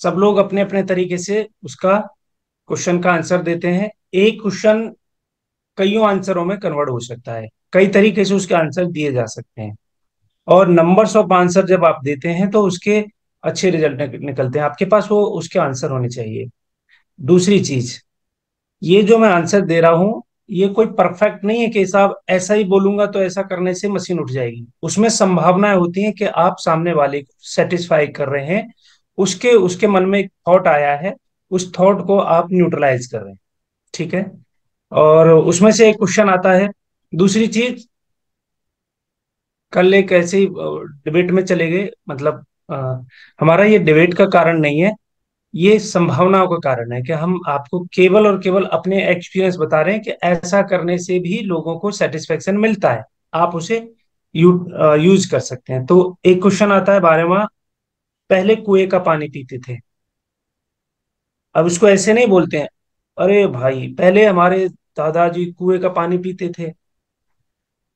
सब लोग अपने अपने तरीके से उसका क्वेश्चन का आंसर देते हैं। एक क्वेश्चन कईयों आंसरों में कन्वर्ट हो सकता है, कई तरीके से उसके आंसर दिए जा सकते हैं। और नंबर्स ऑफ आंसर जब आप देते हैं तो उसके अच्छे रिजल्ट निकलते हैं। आपके पास वो उसके आंसर होने चाहिए। दूसरी चीज, ये जो मैं आंसर दे रहा हूं, ये कोई परफेक्ट नहीं है कि साहब ऐसा ही बोलूंगा तो ऐसा करने से मशीन उठ जाएगी। उसमें संभावनाएं होती हैं कि आप सामने वाले को सेटिस्फाई कर रहे हैं, उसके उसके मन में एक थॉट आया है, उस थॉट को आप न्यूट्रलाइज कर रहे हैं। ठीक है। और उसमें से एक क्वेश्चन आता है। दूसरी चीज, कल एक ऐसे ही डिबेट में चले गए, मतलब अ, हमारा ये डिबेट का कारण नहीं है, ये संभावनाओं का कारण है कि हम आपको केवल और केवल अपने एक्सपीरियंस बता रहे हैं कि ऐसा करने से भी लोगों को सेटिस्फेक्शन मिलता है। आप उसे यूज कर सकते हैं। तो एक क्वेश्चन आता है 12वां, पहले कुएं का पानी पीते थे। अब उसको ऐसे नहीं बोलते हैं, अरे भाई पहले हमारे दादाजी कुएं का पानी पीते थे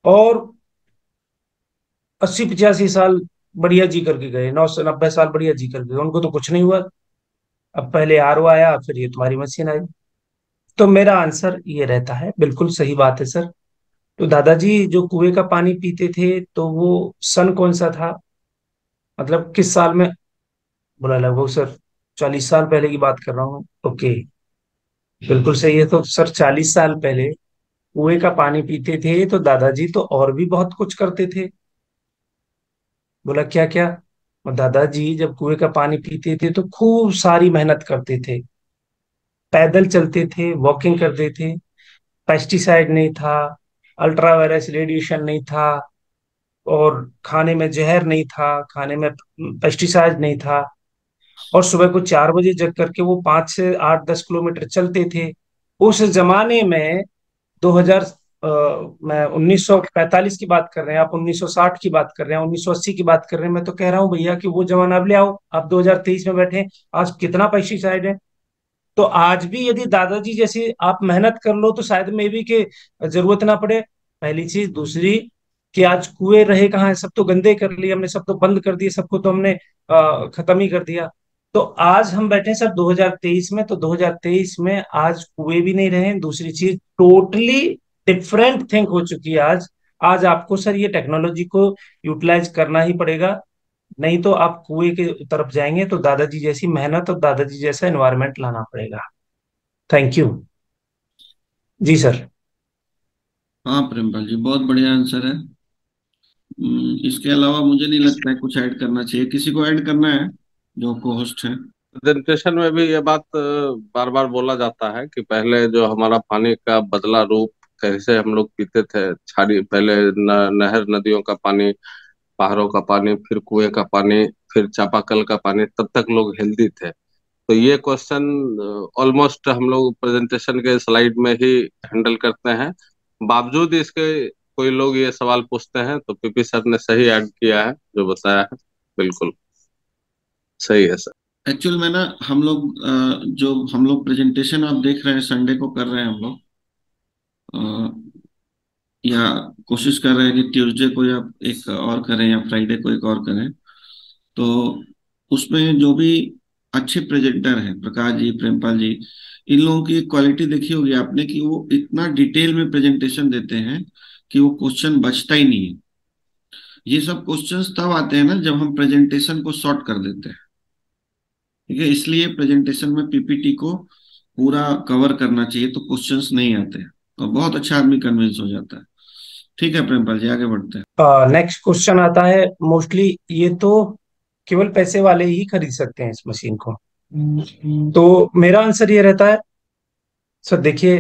और 80-85 साल बढ़िया जी करके गए, 90 90 साल बढ़िया जी करके गए, उनको तो कुछ नहीं हुआ। अब पहले आरओ आया, फिर ये तुम्हारी मशीन आई। तो मेरा आंसर ये रहता है, बिल्कुल सही बात है सर। तो दादाजी जो कुएं का पानी पीते थे, तो वो सन कौन सा था, मतलब किस साल में? बोला लगभग सर 40 साल पहले की बात कर रहा हूँ। ओके, बिल्कुल सही है। तो सर 40 साल पहले कुएं का पानी पीते थे तो दादाजी तो और भी बहुत कुछ करते थे। बोला क्या क्या? और दादाजी जब कुएं का पानी पीते थे तो खूब सारी मेहनत करते थे, पैदल चलते थे, वॉकिंग करते थे, पेस्टिसाइड नहीं था, अल्ट्रावायलेट रेडिएशन नहीं था, और खाने में जहर नहीं था, खाने में पेस्टिसाइड नहीं था। और सुबह को 4 बजे जग करके वो 5 से 8 10 किलोमीटर चलते थे। उस जमाने में 2000, मैं 1945 की बात कर रहे हैं, आप 1960 की बात कर रहे हैं, 1980 की बात कर रहे हैं। मैं तो कह रहा हूँ भैया कि वो जमाना अब ले आओ। आप 2023 में बैठे हैं, आज कितना पेस्टिसाइड है। तो आज भी यदि दादाजी जैसे आप मेहनत कर लो तो शायद में भी के जरूरत ना पड़े। पहली चीज। दूसरी, कि आज कुएं रहे कहाँ है, सब तो गंदे कर लिए हमने, सब तो बंद कर दिए, सबको तो हमने खत्म ही कर दिया। तो आज हम बैठे हैं सर 2023 में, तो 2023 में आज कुएं भी नहीं रहे। दूसरी चीज, टोटली डिफरेंट थिंग हो चुकी है आज। आज आपको सर ये टेक्नोलॉजी को यूटिलाइज करना ही पड़ेगा, नहीं तो आप कुएं के तरफ जाएंगे तो दादाजी जैसी मेहनत और दादाजी जैसा एनवायरनमेंट लाना पड़ेगा। Thank you. जी सर। हाँ प्रेमपाल जी, बहुत बढ़िया आंसर है। इसके अलावा मुझे नहीं लगता है कुछ ऐड करना चाहिए। किसी को ऐड करना है जो को होस्ट है? प्रेजेंटेशन में भी ये बात बार बार बोला जाता है कि पहले जो हमारा पानी का बदला रूप, कैसे हम लोग पीते थे, छाड़ी पहले नहर नदियों का पानी, पहाड़ों का पानी, फिर कुएं का पानी, फिर चापाकल का पानी, तब तक लोग हेल्दी थे। तो ये क्वेश्चन ऑलमोस्ट हम लोग प्रेजेंटेशन के स्लाइड में ही हैंडल करते हैं। बावजूद इसके कोई लोग ये सवाल पूछते हैं, तो पीपी सर ने सही ऐड किया है जो बताया है। बिल्कुल सही है सर। एक्चुअल में ना हम लोग जो हम लोग प्रेजेंटेशन आप देख रहे हैं संडे को कर रहे हैं हम लोग, अ, या कोशिश कर रहे हैं कि ट्यूसडे को या एक और करें या फ्राइडे को एक और करें। तो उसमें जो भी अच्छे प्रेजेंटर हैं, प्रकाश जी, प्रेमपाल जी, इन लोगों की क्वालिटी देखी होगी आपने कि वो इतना डिटेल में प्रेजेंटेशन देते हैं कि वो क्वेश्चन बचता ही नहीं है। ये सब क्वेश्चंस तब आते हैं ना जब हम प्रेजेंटेशन को शॉर्ट कर देते हैं। ठीक है, इसलिए प्रेजेंटेशन में पीपीटी को पूरा कवर करना चाहिए तो क्वेश्चंस नहीं आते हैं और बहुत अच्छा आदमी कन्विंस हो जाता है। ठीक है प्रेमपाल जी, आगे बढ़ते हैं। नेक्स्ट क्वेश्चन आता है। मोस्टली ये तो केवल पैसे वाले ही खरीद सकते हैं इस मशीन को। तो मेरा आंसर ये रहता है, सर देखिए,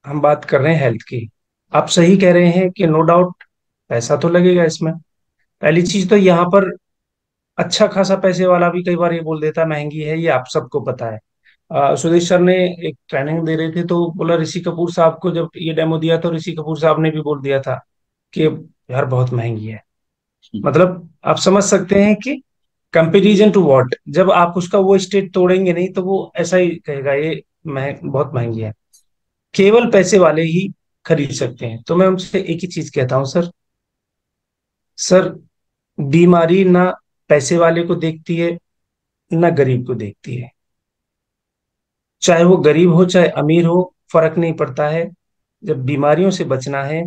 हम बात कर रहे हैं हेल्थ की। आप सही कह रहे हैं कि नो डाउट पैसा तो लगेगा इसमें। पहली चीज तो यहाँ पर अच्छा खासा पैसे वाला भी कई बार ये बोल देता है महंगी है, ये आप सबको पता है। सुदेश सर ने एक ट्रेनिंग दे रहे थे तो बोला, ऋषि कपूर साहब को जब ये डेमो दिया तो ऋषि कपूर साहब ने भी बोल दिया था कि यार बहुत महंगी है। मतलब आप समझ सकते हैं कि कंपेरिजन टू व्हाट, जब आप उसका वो स्टेट तोड़ेंगे नहीं तो वो ऐसा ही कहेगा ये बहुत महंगी है। केवल पैसे वाले ही खरीद सकते हैं। तो मैं उनसे एक ही चीज कहता हूँ सर, सर बीमारी ना पैसे वाले को देखती है, न गरीब को देखती है। चाहे वो गरीब हो चाहे अमीर हो, फर्क नहीं पड़ता है। जब बीमारियों से बचना है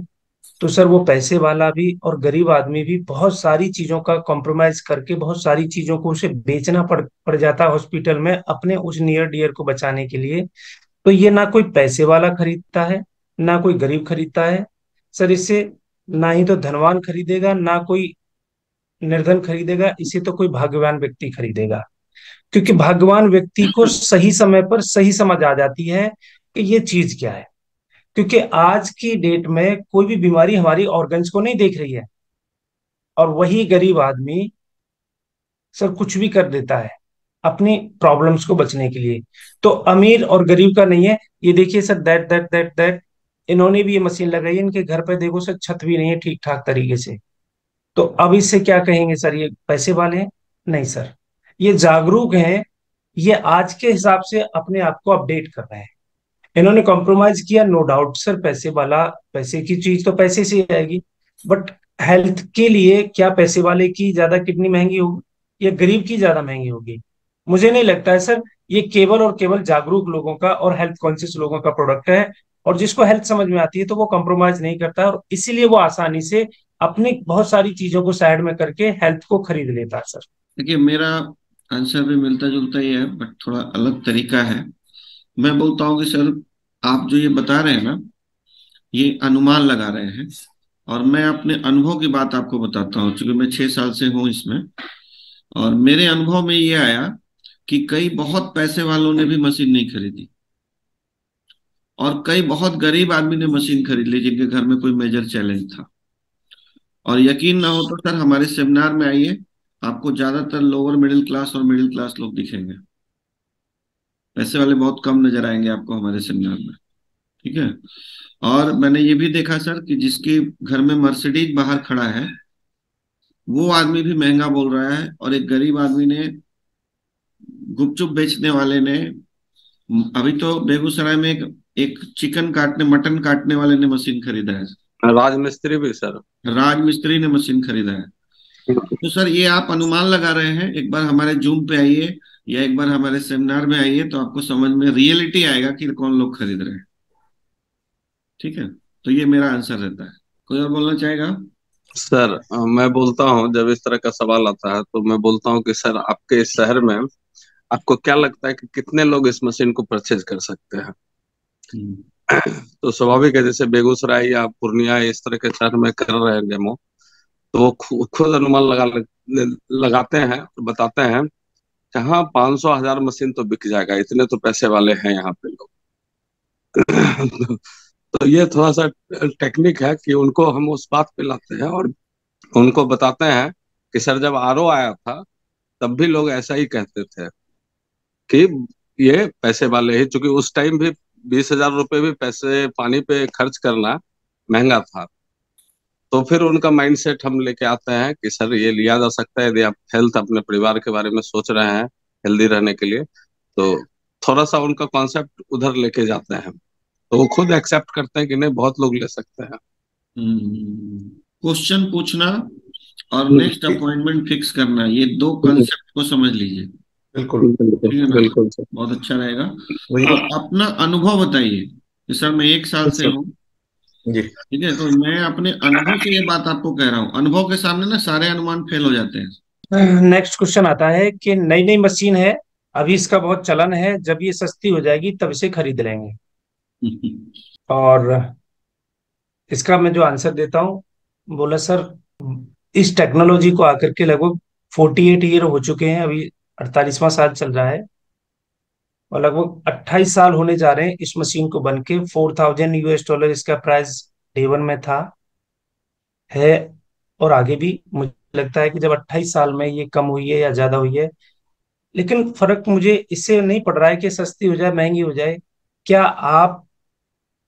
तो सर वो पैसे वाला भी और गरीब आदमी भी बहुत सारी चीजों का कॉम्प्रोमाइज करके, बहुत सारी चीजों को उसे बेचना पड़ जाता है हॉस्पिटल में अपने उस नियर डियर को बचाने के लिए। तो ये ना कोई पैसे वाला खरीदता है, ना कोई गरीब खरीदता है सर इसे। ना ही तो धनवान खरीदेगा, ना कोई निर्धन खरीदेगा इसे, तो कोई भाग्यवान व्यक्ति खरीदेगा। क्योंकि भाग्यवान व्यक्ति को सही समय पर सही समझ आ जाती है कि ये चीज क्या है। क्योंकि आज की डेट में कोई भी बीमारी हमारी ऑर्गन्स को नहीं देख रही है, और वही गरीब आदमी सर कुछ भी कर देता है अपनी प्रॉब्लम्स को बचने के लिए। तो अमीर और गरीब का नहीं है। ये देखिए sir, that that that that इन्होंने भी ये मशीन लगाई है, इनके घर पे देखो सर छत भी नहीं है ठीक ठाक तरीके से। तो अब इससे क्या कहेंगे सर, ये पैसे वाले हैं? नहीं सर, ये जागरूक हैं। ये आज के हिसाब से अपने आप को अपडेट कर रहे हैं। इन्होंने कॉम्प्रोमाइज किया, नो डाउट सर, पैसे वाला, पैसे की चीज तो पैसे से ही आएगी। बट हेल्थ के लिए क्या पैसे वाले की ज्यादा किडनी महंगी होगी या गरीब की ज्यादा महंगी होगी? मुझे नहीं लगता है सर। ये केवल और केवल जागरूक लोगों का और हेल्थ कॉन्शियस लोगों का प्रोडक्ट है। और जिसको हेल्थ समझ में आती है तो वो कॉम्प्रोमाइज नहीं करता है, और इसीलिए वो आसानी से अपनी बहुत सारी चीजों को साइड में करके हेल्थ को खरीद लेता है सर। देखिए, मेरा आंसर भी मिलता जुलता ही है, बट थोड़ा अलग तरीका है। मैं बोलता हूँ कि सर, आप जो ये बता रहे हैं ना, ये अनुमान लगा रहे हैं। और मैं अपने अनुभव की बात आपको बताता हूँ, क्योंकि मैं 6 साल से हूँ इसमें। और मेरे अनुभव में ये आया कि कई बहुत पैसे वालों ने भी मशीन नहीं खरीदी, और कई बहुत गरीब आदमी ने मशीन खरीद ली जिनके घर में कोई मेजर चैलेंज था। और यकीन ना हो तो सर, हमारे सेमिनार में आइए, आपको ज्यादातर लोअर मिडिल क्लास और मिडिल क्लास लोग दिखेंगे। पैसे वाले बहुत कम नजर आएंगे आपको हमारे सेमिनार में। ठीक है। और मैंने ये भी देखा सर कि जिसके घर में मर्सिडीज बाहर खड़ा है, वो आदमी भी महंगा बोल रहा है। और एक गरीब आदमी ने, गुपचुप बेचने वाले ने, अभी तो बेगूसराय में एक चिकन काटने, मटन काटने वाले ने मशीन खरीदा है। राजमिस्त्री भी सर। राज मिस्त्री ने मशीन खरीदा है। तो सर, ये आप अनुमान लगा रहे हैं। एक बार हमारे जूम पे आइए या एक बार हमारे सेमिनार में आइए, तो आपको समझ में रियलिटी आएगा कि कौन लोग खरीद रहे हैं। ठीक है। तो ये मेरा आंसर रहता है। कोई और बोलना चाहेगा? सर मैं बोलता हूँ, जब इस तरह का सवाल आता है तो मैं बोलता हूँ कि सर आपके इस शहर में आपको क्या लगता है कि कितने लोग इस मशीन को परचेज कर सकते हैं? हम्म। तो स्वाभाविक है, जैसे बेगूसराय या पूर्णिया इस तरह के शहर में कर रहे हैं डेमो, तो वो खुद अनुमान लगाते हैं और बताते हैं कि हाँ 500 1000 मशीन तो बिक जाएगा, इतने तो पैसे वाले हैं यहाँ पे लोग। तो ये थोड़ा सा टेक्निक है कि उनको हम उस बात पे लाते हैं और उनको बताते हैं कि सर जब आरओ आया था तब भी लोग ऐसा ही कहते थे कि ये पैसे वाले ही, क्योंकि उस टाइम भी 20,000 रुपये भी पैसे पानी पे खर्च करना महंगा था। तो फिर उनका माइंडसेट हम लेके आते हैं कि सर ये लिया जा सकता है यदि आप हेल्थ अपने परिवार के बारे में सोच रहे हैं, हेल्दी रहने के लिए। तो थोड़ा सा उनका कॉन्सेप्ट उधर लेके जाते हैं, तो वो खुद एक्सेप्ट करते हैं कि नहीं बहुत लोग ले सकते हैं। क्वेश्चन पूछना और नेक्स्ट अपॉइंटमेंट फिक्स करना, ये दो कंसेप्ट को समझ लीजिए। बिल्कुल। ठीक है ना? बिल्कुल सर। बहुत अच्छा रहेगा। वही और अपना अनुभव बताइए कि सर मैं 1 साल से हूँ। जी। ठीक है, तो मैं अपने अनुभव से ये बात आपको कह रहा हूँ। अनुभव के सामने ना सारे अनुमान फेल हो जाते हैं। नेक्स्ट क्वेश्चन आता है कि नई नई मशीन है, अभी इसका बहुत चलन है, जब ये सस्ती हो जाएगी तब इसे खरीद लेंगे। और इसका मैं जो आंसर देता हूँ, बोला सर इस टेक्नोलॉजी को आकर के लगभग 48 ईयर हो चुके हैं, अभी 48वां साल चल रहा है। और लगभग 28 साल होने जा रहे हैं इस मशीन को बन के। $4,000 इसका प्राइस डे वन में था, है, और आगे भी मुझे लगता है कि जब 28 साल में ये कम हुई है या ज्यादा हुई है। लेकिन फर्क मुझे इससे नहीं पड़ रहा है कि सस्ती हो जाए महंगी हो जाए। क्या आप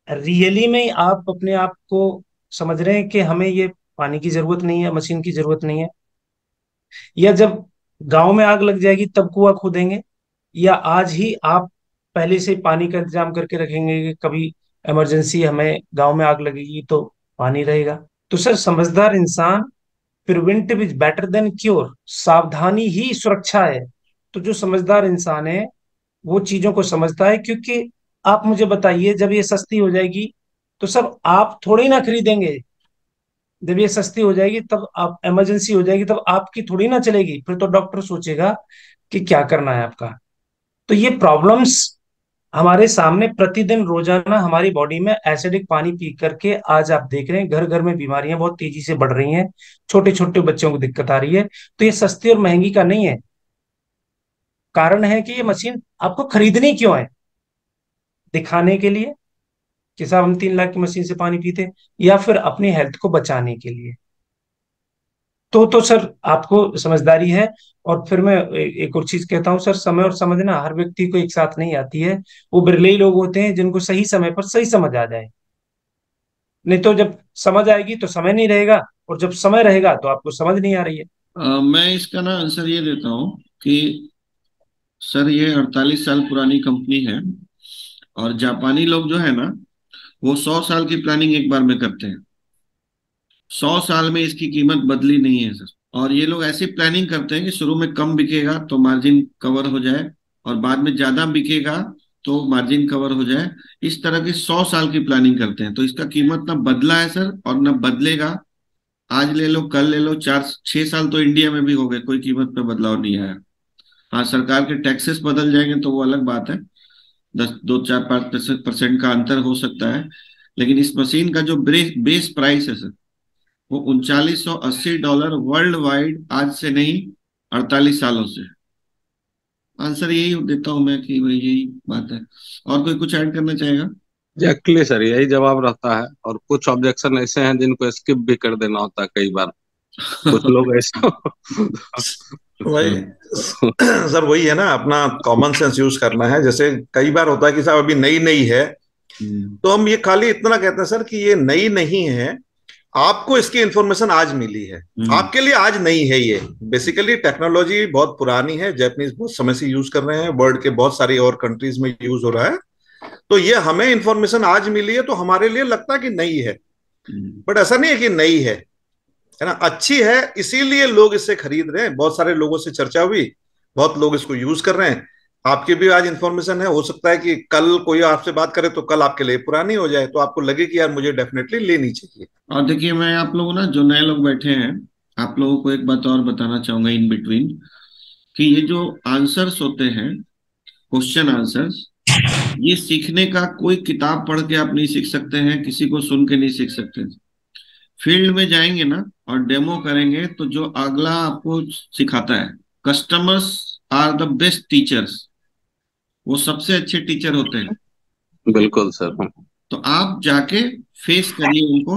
रियली में आप अपने आप को समझ रहे हैं कि हमें ये पानी की जरूरत नहीं है, मशीन की जरूरत नहीं है? या जब गांव में आग लग जाएगी तब कुआं खोदेंगे, या आज ही आप पहले से पानी का इंतजाम करके रखेंगे कि कभी इमरजेंसी हमें गांव में आग लगेगी तो पानी रहेगा? तो सर समझदार इंसान, preventive is better than cure, सावधानी ही सुरक्षा है। तो जो समझदार इंसान है वो चीजों को समझता है, क्योंकि आप मुझे बताइए, जब ये सस्ती हो जाएगी तो सब आप थोड़ी ना खरीदेंगे। जब ये सस्ती हो जाएगी, तब आप इमरजेंसी हो जाएगी, तब आपकी थोड़ी ना चलेगी, फिर तो डॉक्टर सोचेगा कि क्या करना है आपका। तो ये प्रॉब्लम्स हमारे सामने प्रतिदिन रोजाना हमारी बॉडी में एसिडिक पानी पी करके आज आप देख रहे हैं घर घर में बीमारियां बहुत तेजी से बढ़ रही हैं, छोटे छोटे बच्चों को दिक्कत आ रही है। तो ये सस्ती और महंगी का नहीं है, कारण है कि ये मशीन आपको खरीदनी क्यों है? दिखाने के लिए कि साहब हम 3 लाख की मशीन से पानी पीते, या फिर अपनी हेल्थ को बचाने के लिए? तो सर आपको समझदारी है। और फिर मैं एक और चीज कहता हूँ सर, समय और समझना हर व्यक्ति को एक साथ नहीं आती है। वो बिरले ही लोग होते हैं जिनको सही समय पर सही समझ आ जाए। नहीं तो जब समझ आएगी तो समय नहीं रहेगा, और जब समय रहेगा तो आपको समझ नहीं आ रही है। मैं इसका ना आंसर ये देता हूँ कि सर ये 48 साल पुरानी कंपनी है, और जापानी लोग जो है ना, वो 100 साल की प्लानिंग एक बार में करते हैं। 100 साल में इसकी कीमत बदली नहीं है सर। और ये लोग ऐसी प्लानिंग करते हैं कि शुरू में कम बिकेगा तो मार्जिन कवर हो जाए, और बाद में ज्यादा बिकेगा तो मार्जिन कवर हो जाए। इस तरह की 100 साल की प्लानिंग करते हैं, तो इसका कीमत ना बदला है सर और ना बदलेगा। आज ले लो, कल ले लो, 4 6 साल तो इंडिया में भी हो गए, कोई कीमत पे बदलाव नहीं आया। हाँ, सरकार के टैक्सेस बदल जाएंगे तो वो अलग बात है, 10 2 4 5% का अंतर हो सकता है। लेकिन इस मशीन का जो बेस प्राइस है सर, वो $3980 वर्ल्ड वाइड, आज से नहीं 48 सालों से। आंसर यही देता हूं मैं कि भाई यही बात है। और कोई कुछ ऐड करना चाहेगा? एग्जैक्टली सर, यही जवाब रहता है। और कुछ ऑब्जेक्शन ऐसे हैं जिनको स्किप भी कर देना होता है कई बार। कुछ लोग ऐसा भाई सर वही है ना, अपना कॉमन सेंस यूज करना है। जैसे कई बार होता है कि साहब अभी नई नई है, तो हम ये खाली इतना कहते हैं सर कि ये नई नहीं है, आपको इसकी इंफॉर्मेशन आज मिली है, आपके लिए आज नहीं है। ये बेसिकली टेक्नोलॉजी बहुत पुरानी है, जापानीज बहुत समय से यूज कर रहे हैं, वर्ल्ड के बहुत सारी और कंट्रीज में यूज हो रहा है। तो ये हमें इंफॉर्मेशन आज मिली है तो हमारे लिए लगता है कि नई है, बट ऐसा नहीं है कि नई है ना, अच्छी है, इसीलिए लोग इससे खरीद रहे हैं। बहुत सारे लोगों से चर्चा हुई, बहुत लोग इसको यूज कर रहे हैं। आपकी भी आज इंफॉर्मेशन है, हो सकता है कि कल कोई आपसे बात करे तो कल आपके लिए पुरानी हो जाए, तो आपको लगे कि यार मुझे डेफिनेटली लेनी चाहिए। और देखिए, मैं आप लोगों ना जो नए लोग बैठे हैं, आप लोगों को एक बात और बताना चाहूंगा इन बिटवीन, कि ये जो आंसर्स होते हैं, क्वेश्चन आंसर्स, ये सीखने का कोई किताब पढ़ के आप नहीं सीख सकते हैं, किसी को सुन के नहीं सीख सकते। फील्ड में जाएंगे ना और डेमो करेंगे तो जो अगला आपको सिखाता है, customers are the best teachers, वो सबसे अच्छे टीचर होते हैं। बिल्कुल सर। तो आप जाके फेस करिए उनको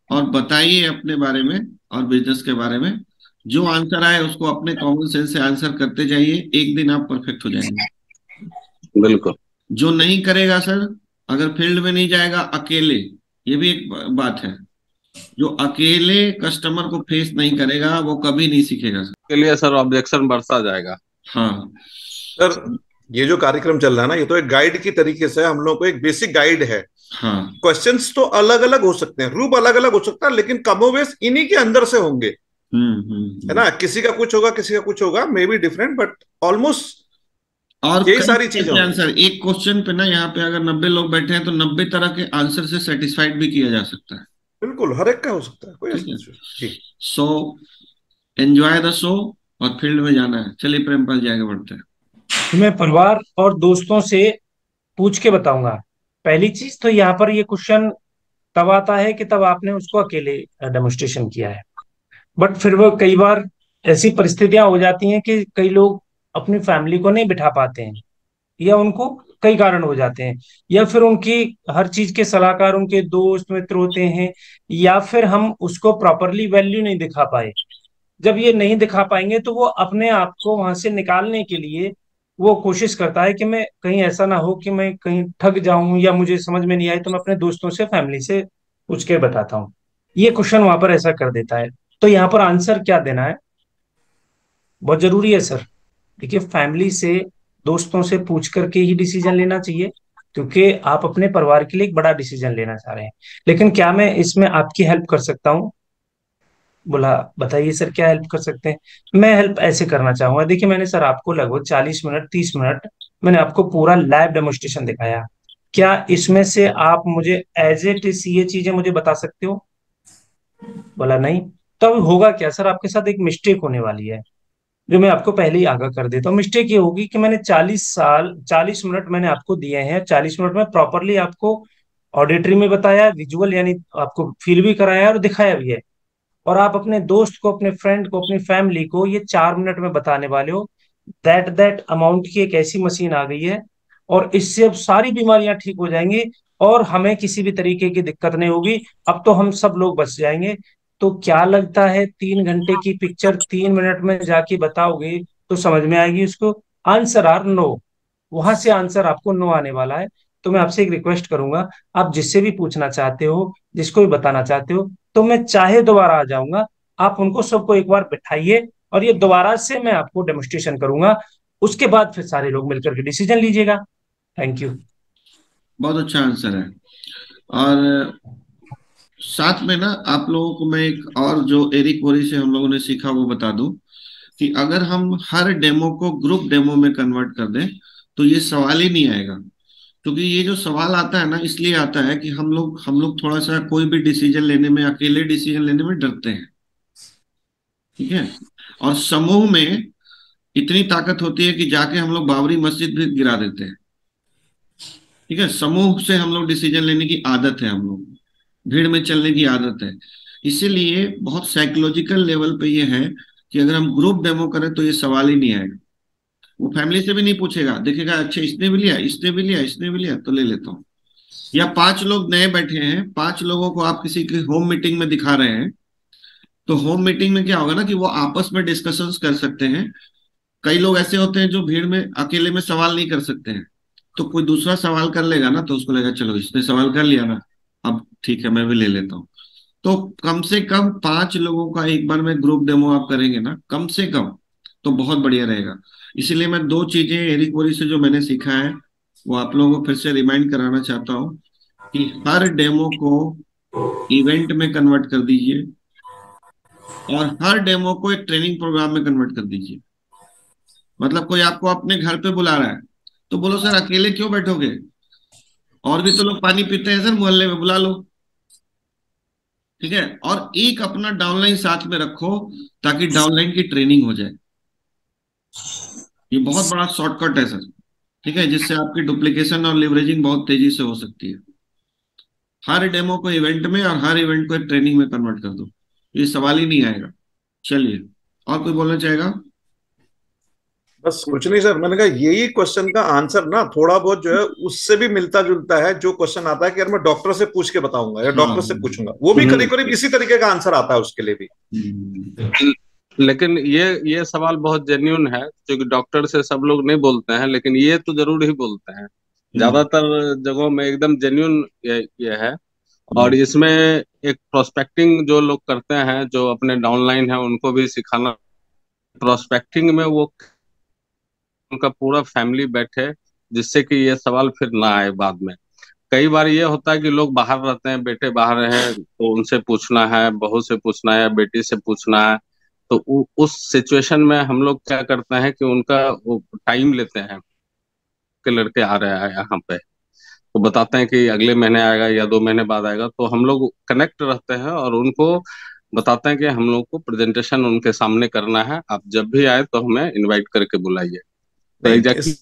और बताइए अपने बारे में और बिजनेस के बारे में। जो आंसर आए उसको अपने कॉमन सेंस से आंसर करते जाइए, एक दिन आप परफेक्ट हो जाएंगे। बिल्कुल। जो नहीं करेगा सर, अगर फील्ड में नहीं जाएगा अकेले, ये भी एक बात है, जो अकेले कस्टमर को फेस नहीं करेगा वो कभी नहीं सीखेगा सर। के लिए सर ऑब्जेक्शन बढ़ता जाएगा। हाँ सर ये जो कार्यक्रम चल रहा है ना, ये तो एक गाइड की तरीके से हम लोग को एक बेसिक गाइड है। हाँ, क्वेश्चंस तो अलग अलग हो सकते हैं, रूप अलग अलग हो सकता है, लेकिन कमोवेश इन्हीं के अंदर से होंगे, है ना। किसी का कुछ होगा, किसी का कुछ होगा, may be different, but almost और यही सारी चीजें आंसर एक क्वेश्चन पे ना, यहाँ पे अगर 90 लोग बैठे हैं तो 90 तरह के आंसर से सेटिस्फाइड भी किया जा सकता है। बिल्कुल हर एक का हो सकता है, कोई ठीक है। जी। सो एंजॉय द शो, और फील्ड में जाना है। चलिए प्रेमपाल जी आगे बढ़ते हैं। मैं परिवार और दोस्तों से पूछ के बताऊंगा। पहली चीज तो यहाँ पर ये क्वेश्चन तब आता है कि तब आपने उसको अकेले डेमोन्स्ट्रेशन किया है, बट फिर वो कई बार ऐसी परिस्थितियां हो जाती हैं कि कई लोग अपनी फैमिली को नहीं बिठा पाते हैं, या उनको कई कारण हो जाते हैं, या फिर उनकी हर चीज के सलाहकार उनके दोस्त मित्र होते हैं, या फिर हम उसको प्रॉपरली वैल्यू नहीं दिखा पाए। जब ये नहीं दिखा पाएंगे तो वो अपने आप को वहां से निकालने के लिए वो कोशिश करता है कि मैं कहीं ऐसा ना हो कि मैं कहीं ठग जाऊं, या मुझे समझ में नहीं आई तो मैं अपने दोस्तों से फैमिली से पूछ के बताता हूँ। ये क्वेश्चन वहां पर ऐसा कर देता है। तो यहाँ पर आंसर क्या देना है बहुत जरूरी है सर। देखिए, फैमिली से दोस्तों से पूछ करके ही डिसीजन लेना चाहिए, क्योंकि आप अपने परिवार के लिए एक बड़ा डिसीजन लेना चाह रहे हैं। लेकिन क्या मैं इसमें आपकी हेल्प कर सकता हूँ? बोला बताइए सर क्या हेल्प कर सकते हैं। मैं हेल्प ऐसे करना चाहूंगा, देखिए मैंने सर आपको लगभग 40 मिनट 30 मिनट मैंने आपको पूरा लाइव डेमोस्ट्रेशन दिखाया। क्या इसमें से आप मुझे एज इट इज ये चीजें मुझे बता सकते हो? बोला नहीं। तो अब होगा क्या सर, आपके साथ एक मिस्टेक होने वाली है, जो मैं आपको पहले ही आगाह कर देता हूँ। मिस्टेक ये होगी कि मैंने 40 मिनट मैंने आपको दिए हैं, 40 मिनट में प्रॉपरली आपको ऑडिटरी में बताया, विजुअल यानी आपको फील भी कराया और दिखाया भी है। और आप अपने दोस्त को, अपने फ्रेंड को, अपनी फैमिली को ये 4 मिनट में बताने वाले हो दैट अमाउंट की एक ऐसी मशीन आ गई है और इससे अब सारी बीमारियां ठीक हो जाएंगी और हमें किसी भी तरीके की दिक्कत नहीं होगी। अब तो हम सब लोग बच जाएंगे। तो क्या लगता है 3 घंटे की पिक्चर 3 मिनट में जाके बताओगे तो समझ में आएगी उसको? Answer are no. वहां से आंसर आपको नो आने वाला है। तो मैं आपसे एक रिक्वेस्ट करूंगा, आप जिससे भी पूछना चाहते हो, जिसको भी बताना चाहते हो, तो मैं चाहे दोबारा आ जाऊंगा। आप उनको सबको एक बार बिठाइए और ये दोबारा से मैं आपको डेमोस्ट्रेशन करूंगा। उसके बाद फिर सारे लोग मिलकर के डिसीजन लीजिएगा। Thank you. बहुत अच्छा आंसर है। और साथ में ना आप लोगों को मैं एक और जो एरिक वोरी से हम लोगों ने सीखा वो बता दूं कि अगर हम हर डेमो को ग्रुप डेमो में कन्वर्ट कर दें तो ये सवाल ही नहीं आएगा। क्योंकि ये जो सवाल आता है ना इसलिए आता है कि हम लोग थोड़ा सा कोई भी डिसीजन लेने में, अकेले डिसीजन लेने में डरते हैं। ठीक है। और समूह में इतनी ताकत होती है कि जाके हम लोग बाबरी मस्जिद भी गिरा देते हैं। ठीक है। समूह से हम लोग डिसीजन लेने की आदत है, हम लोग भीड़ में चलने की आदत है। इसीलिए बहुत साइकोलॉजिकल लेवल पे ये है कि अगर हम ग्रुप डेमो करें तो ये सवाल ही नहीं आएगा। वो फैमिली से भी नहीं पूछेगा, देखेगा अच्छा इसने भी लिया, इसने भी लिया, इसने भी लिया तो ले लेता हूँ। या 5 लोग नए बैठे हैं, 5 लोगों को आप किसी की होम मीटिंग में दिखा रहे हैं, तो होम मीटिंग में क्या होगा ना कि वो आपस में डिस्कशंस कर सकते हैं। कई लोग ऐसे होते हैं जो भीड़ में अकेले में सवाल नहीं कर सकते हैं, तो कोई दूसरा सवाल कर लेगा ना तो उसको लगेगा चलो इसने सवाल कर लिया ना, अब ठीक है मैं भी ले लेता हूँ। तो कम से कम 5 लोगों का एक बार में ग्रुप डेमो आप करेंगे ना कम से कम, तो बहुत बढ़िया रहेगा। इसीलिए मैं 2 चीजें एरिक बोरी से जो मैंने सीखा है वो आप लोगों को फिर से रिमाइंड कराना चाहता हूँ कि हर डेमो को इवेंट में कन्वर्ट कर दीजिए और हर डेमो को एक ट्रेनिंग प्रोग्राम में कन्वर्ट कर दीजिए। मतलब कोई आपको अपने घर पे बुला रहा है तो बोलो सर अकेले क्यों बैठोगे, और भी तो लोग पानी पीते हैं सर, मोहल्ले में बुला लो। ठीक है। और एक अपना डाउनलाइन साथ में रखो ताकि डाउनलाइन की ट्रेनिंग हो जाए। ये बहुत बड़ा शॉर्टकट है सर। ठीक है। जिससे आपकी डुप्लीकेशन और लिवरेजिंग बहुत तेजी से हो सकती है। हर डेमो को इवेंट में और हर इवेंट को एक ट्रेनिंग में कन्वर्ट कर दो, ये सवाल ही नहीं आएगा। चलिए, और कोई बोलना चाहेगा? बस कुछ नहीं सर, मैंने कहा यही क्वेश्चन का आंसर ना थोड़ा बहुत जो है उससे भी मिलता जुलता है। जो क्वेश्चन आता है कि यार मैं डॉक्टर से पूछ के बताऊंगा या हाँ। डॉक्टर से पूछूंगा, वो भी करीब करीब इसी तरीके का आंसर आता है उसके लिए भी। लेकिन ये सवाल बहुत जेन्युइन है, क्योंकि डॉक्टर से सब लोग नहीं बोलते हैं, लेकिन ये तो जरूर ही बोलते हैं। ज्यादातर जगहों में एकदम जेन्युइन ये है। और इसमें एक प्रोस्पेक्टिंग जो लोग करते हैं, जो अपने डाउनलाइन है उनको भी सिखाना। प्रोस्पेक्टिंग में वो उनका पूरा फैमिली बैठे, जिससे कि ये सवाल फिर ना आए बाद में। कई बार ये होता है कि लोग बाहर रहते हैं, बेटे बाहर हैं, तो उनसे पूछना है, बहू से पूछना है, बेटी से पूछना है। तो उस सिचुएशन में हम लोग क्या करते हैं कि उनका टाइम लेते हैं कि लड़के आ रहे हैं यहाँ पे, तो बताते हैं कि अगले महीने आएगा या 2 महीने बाद आएगा। तो हम लोग कनेक्ट रहते हैं और उनको बताते हैं कि हम लोग को प्रेजेंटेशन उनके सामने करना है, आप जब भी आए तो हमें इनवाइट करके बुलाइए। तो नहीं, एग्जैक्टली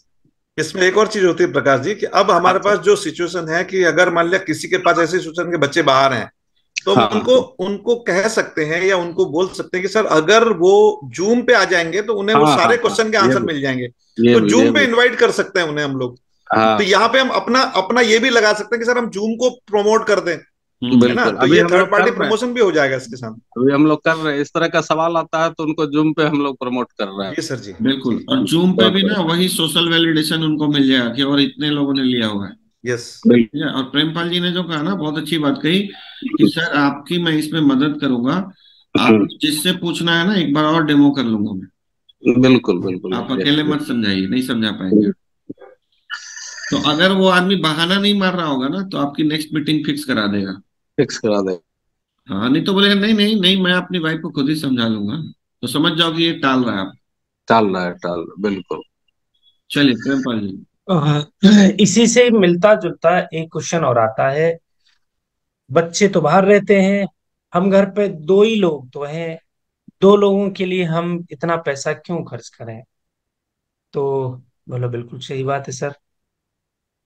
इसमें एक और चीज होती है प्रकाश जी कि अब हमारे पास जो सिचुएशन है कि अगर मान लिया किसी के पास ऐसी सिचुएशन के बच्चे बाहर हैं, तो हाँ उनको उनको कह सकते हैं या उनको बोल सकते हैं कि सर अगर वो जूम पे आ जाएंगे तो उन्हें वो हाँ सारे हाँ हाँ, क्वेश्चन के आंसर मिल जाएंगे। ये तो भी जूम ये पे भी इनवाइट कर सकते हैं उन्हें हम लोग। तो हाँ यहाँ पे हम अपना अपना ये भी लगा सकते हैं कि सर हम जूम को प्रमोट कर दें, है ना? बिल्कुल। तो अभी ये हम थर्ड लोग कर पार्टी रहे हैं, प्रमोशन भी हो जाएगा इसके साथ। अभी हम लोग कर रहे हैं। इस तरह का सवाल आता है तो उनको जूम पे हम लोग प्रमोट कर रहे हैं। जी सर जी। बिल्कुल। और जूम पे भी ना वही सोशल वैलिडेशन उनको मिल जाएगा कि और इतने लोगों ने लिया हुआ है। यस। ठीक है। और प्रेमपाल जी ने जो कहा ना बहुत अच्छी बात कही कि सर आपकी मैं इसमें मदद करूंगा, आप जिससे पूछना है ना एक बार और डेमो कर लूंगा मैं। बिल्कुल बिल्कुल आप अकेले मत समझाइए, नहीं समझा पाएंगे। तो अगर वो आदमी बहाना नहीं मार रहा होगा ना तो आपकी नेक्स्ट मीटिंग फिक्स करा देगा। फिक्स करा दे। हाँ, नहीं तो बोलेगा नहीं नहीं नहीं, मैं अपनी वाइफ को खुद ही समझा लूंगा, तो समझ जाओ कि ये टाल रहा है आप। टाल रहा है, बिल्कुल। चलिए प्रेमपाल जी। इसी से मिलता जुलता एक क्वेश्चन और आता है। बच्चे तो बाहर रहते हैं, हम घर पे दो ही लोग तो हैं, दो लोगों के लिए हम इतना पैसा क्यों खर्च करें? तो बोलो बिल्कुल सही बात है सर।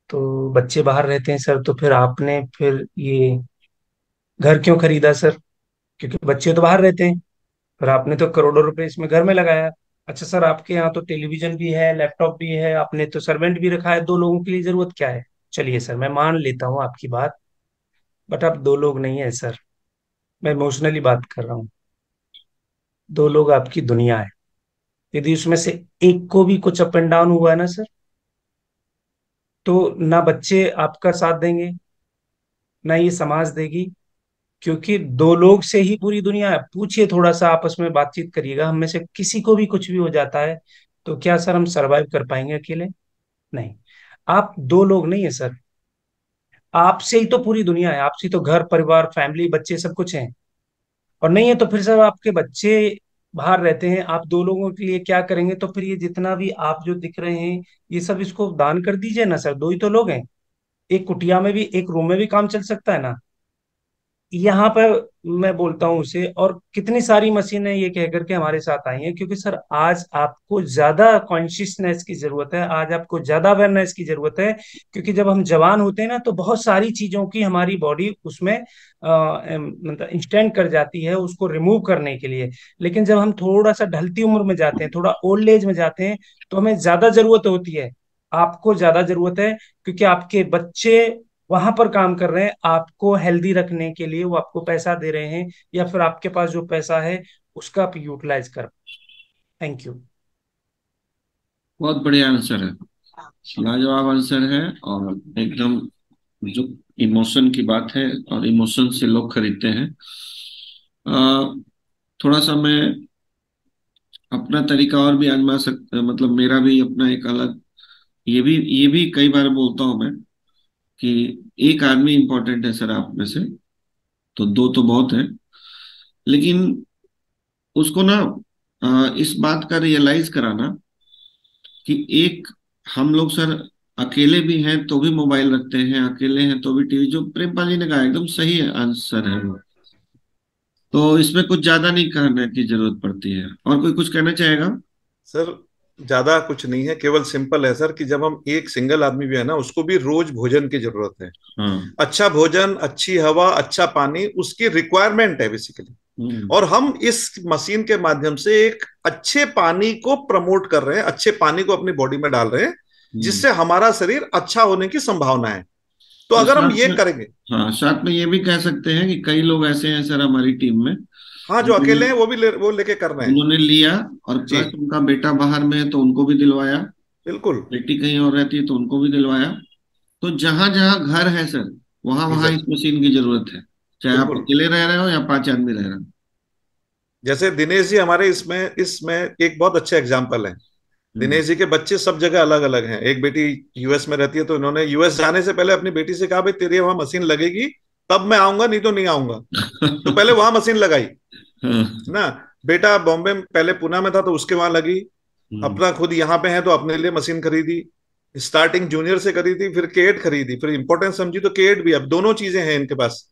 तो बच्चे बाहर रहते हैं सर, तो फिर आपने फिर ये घर क्यों खरीदा सर? क्योंकि बच्चे तो बाहर रहते हैं, फिर आपने तो करोड़ों रुपए इसमें घर में लगाया। अच्छा सर, आपके यहाँ तो टेलीविजन भी है, लैपटॉप भी है, आपने तो सर्वेंट भी रखा है, दो लोगों के लिए जरूरत क्या है? चलिए सर, मैं मान लेता हूँ आपकी बात, बट आप दो लोग नहीं है सर। मैं इमोशनली बात कर रहा हूँ। दो लोग आपकी दुनिया है। यदि उसमें से एक को भी कुछ अप एंड डाउन हुआ है ना सर, तो ना बच्चे आपका साथ देंगे, ना ये समाज देगी। क्योंकि दो लोग से ही पूरी दुनिया है। पूछिए, थोड़ा सा आपस में बातचीत करिएगा, हम में से किसी को भी कुछ भी हो जाता है, तो क्या सर हम सरवाइव कर पाएंगे अकेले? नहीं। आप दो लोग नहीं है सर, आपसे ही तो पूरी दुनिया है, आपसे ही तो घर परिवार फैमिली बच्चे सब कुछ हैं। और नहीं है तो फिर सर आपके बच्चे बाहर रहते हैं, आप दो लोगों के लिए क्या करेंगे? तो फिर ये जितना भी आप जो दिख रहे हैं, ये सब इसको दान कर दीजिए ना सर। दो ही तो लोग हैं, एक कुटिया में भी, एक रूम में भी काम चल सकता है ना। यहाँ पर मैं बोलता हूँ उसे, और कितनी सारी मशीनें ये कह करके हमारे साथ आई हैं, क्योंकि सर आज आपको ज्यादा कॉन्शियसनेस की जरूरत है, आज आपको ज्यादा अवेयरनेस की जरूरत है। क्योंकि जब हम जवान होते हैं ना, तो बहुत सारी चीजों की हमारी बॉडी उसमें मतलब इंस्टेंट कर जाती है उसको रिमूव करने के लिए। लेकिन जब हम थोड़ा सा ढलती उम्र में जाते हैं, थोड़ा ओल्ड एज में जाते हैं, तो हमें ज्यादा जरूरत होती है। आपको ज्यादा जरूरत है, क्योंकि आपके बच्चे वहां पर काम कर रहे हैं आपको हेल्दी रखने के लिए, वो आपको पैसा दे रहे हैं, या फिर आपके पास जो पैसा है उसका आप यूटिलाइज कर। Thank you. बहुत बढ़िया आंसर है, लाजवाब आंसर है। और एकदम जो इमोशन की बात है, और इमोशन से लोग खरीदते हैं। थोड़ा सा मैं अपना तरीका और भी आजमा सकता, मतलब मेरा भी अपना एक अलग, ये भी कई बार बोलता हूं मैं कि एक आदमी इंपॉर्टेंट है सर आप में से, तो दो तो बहुत है। लेकिन उसको ना इस बात का रियलाइज कराना कि एक, हम लोग सर अकेले भी हैं तो भी मोबाइल रखते हैं, अकेले हैं तो भी टीवी, जो प्रेमपाल जी ने कहा एकदम सही है, आंसर है वो। तो इसमें कुछ ज्यादा नहीं कहने की जरूरत पड़ती है। और कोई कुछ कहना चाहेगा? सर ज्यादा कुछ नहीं है, केवल सिंपल है सर कि जब हम एक सिंगल आदमी भी है ना, उसको भी रोज भोजन की जरूरत है। हाँ। अच्छा भोजन, अच्छी हवा, अच्छा पानी उसकी रिक्वायरमेंट है बेसिकली। हम्म। और हम इस मशीन के माध्यम से एक अच्छे पानी को प्रमोट कर रहे हैं, अच्छे पानी को अपनी बॉडी में डाल रहे हैं, हम्म। जिससे हमारा शरीर अच्छा होने की संभावना है। तो और अगर हम साथ ये में, करेंगे। हाँ, साथ में ये भी कह सकते हैं कि कई लोग ऐसे हैं सर हमारी टीम में, हाँ, जो उन्होंने अकेले हैं वो भी वो लेके कर रहे हैं। उन्होंने लिया, और जी प्लस उनका बेटा बाहर में है तो उनको भी दिलवाया, बिल्कुल। बेटी कहीं और रहती है तो उनको भी दिलवाया। तो जहां जहां घर है सर, वहां जी वहां सर इस मशीन की जरूरत है, चाहे आप बिल्कुल। अकेले रह रहे हो या 5 आदमी रह रहे हो। जैसे दिनेश जी हमारे इसमें इसमें एक बहुत अच्छा एग्जाम्पल है। हम्म। दिनेश जी के बच्चे सब जगह अलग अलग हैं। एक बेटी यूएस में रहती है, तो इन्होंने यूएस जाने से पहले अपनी बेटी से कहा, भाई तेरी वहां मशीन लगेगी तब मैं आऊंगा, नहीं तो नहीं आऊंगा। तो पहले वहां मशीन लगाई हाँ। ना। बेटा बॉम्बे में पहले पूना में था तो उसके वहां लगी। हम्म। अपना खुद यहाँ पे है तो अपने लिए मशीन खरीदी। स्टार्टिंग जूनियर से खरीदी, फिर के8 खरीदी, फिर इंपॉर्टेंस समझी तो के8 भी। अब दोनों चीजें हैं इनके पास।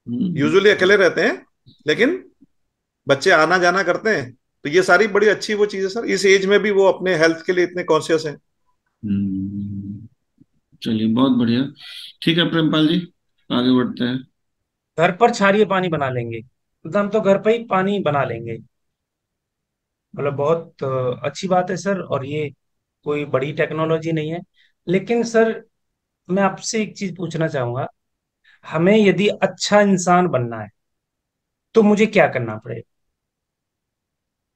यूजुअली अकेले रहते हैं, लेकिन बच्चे आना जाना करते हैं। तो ये सारी बड़ी अच्छी वो चीज है सर, इस एज में भी वो अपने हेल्थ के लिए इतने कॉन्शियस हैं। हम्म। चलिए बहुत बढ़िया। ठीक है प्रेमपाल जी, आगे बढ़ते हैं। घर पर क्षारीय पानी बना लेंगे, मतलब हम तो घर पर ही पानी बना लेंगे। मतलब बहुत अच्छी बात है सर, और ये कोई बड़ी टेक्नोलॉजी नहीं है। लेकिन सर, मैं आपसे एक चीज पूछना चाहूंगा। हमें यदि अच्छा इंसान बनना है, तो मुझे क्या करना पड़ेगा?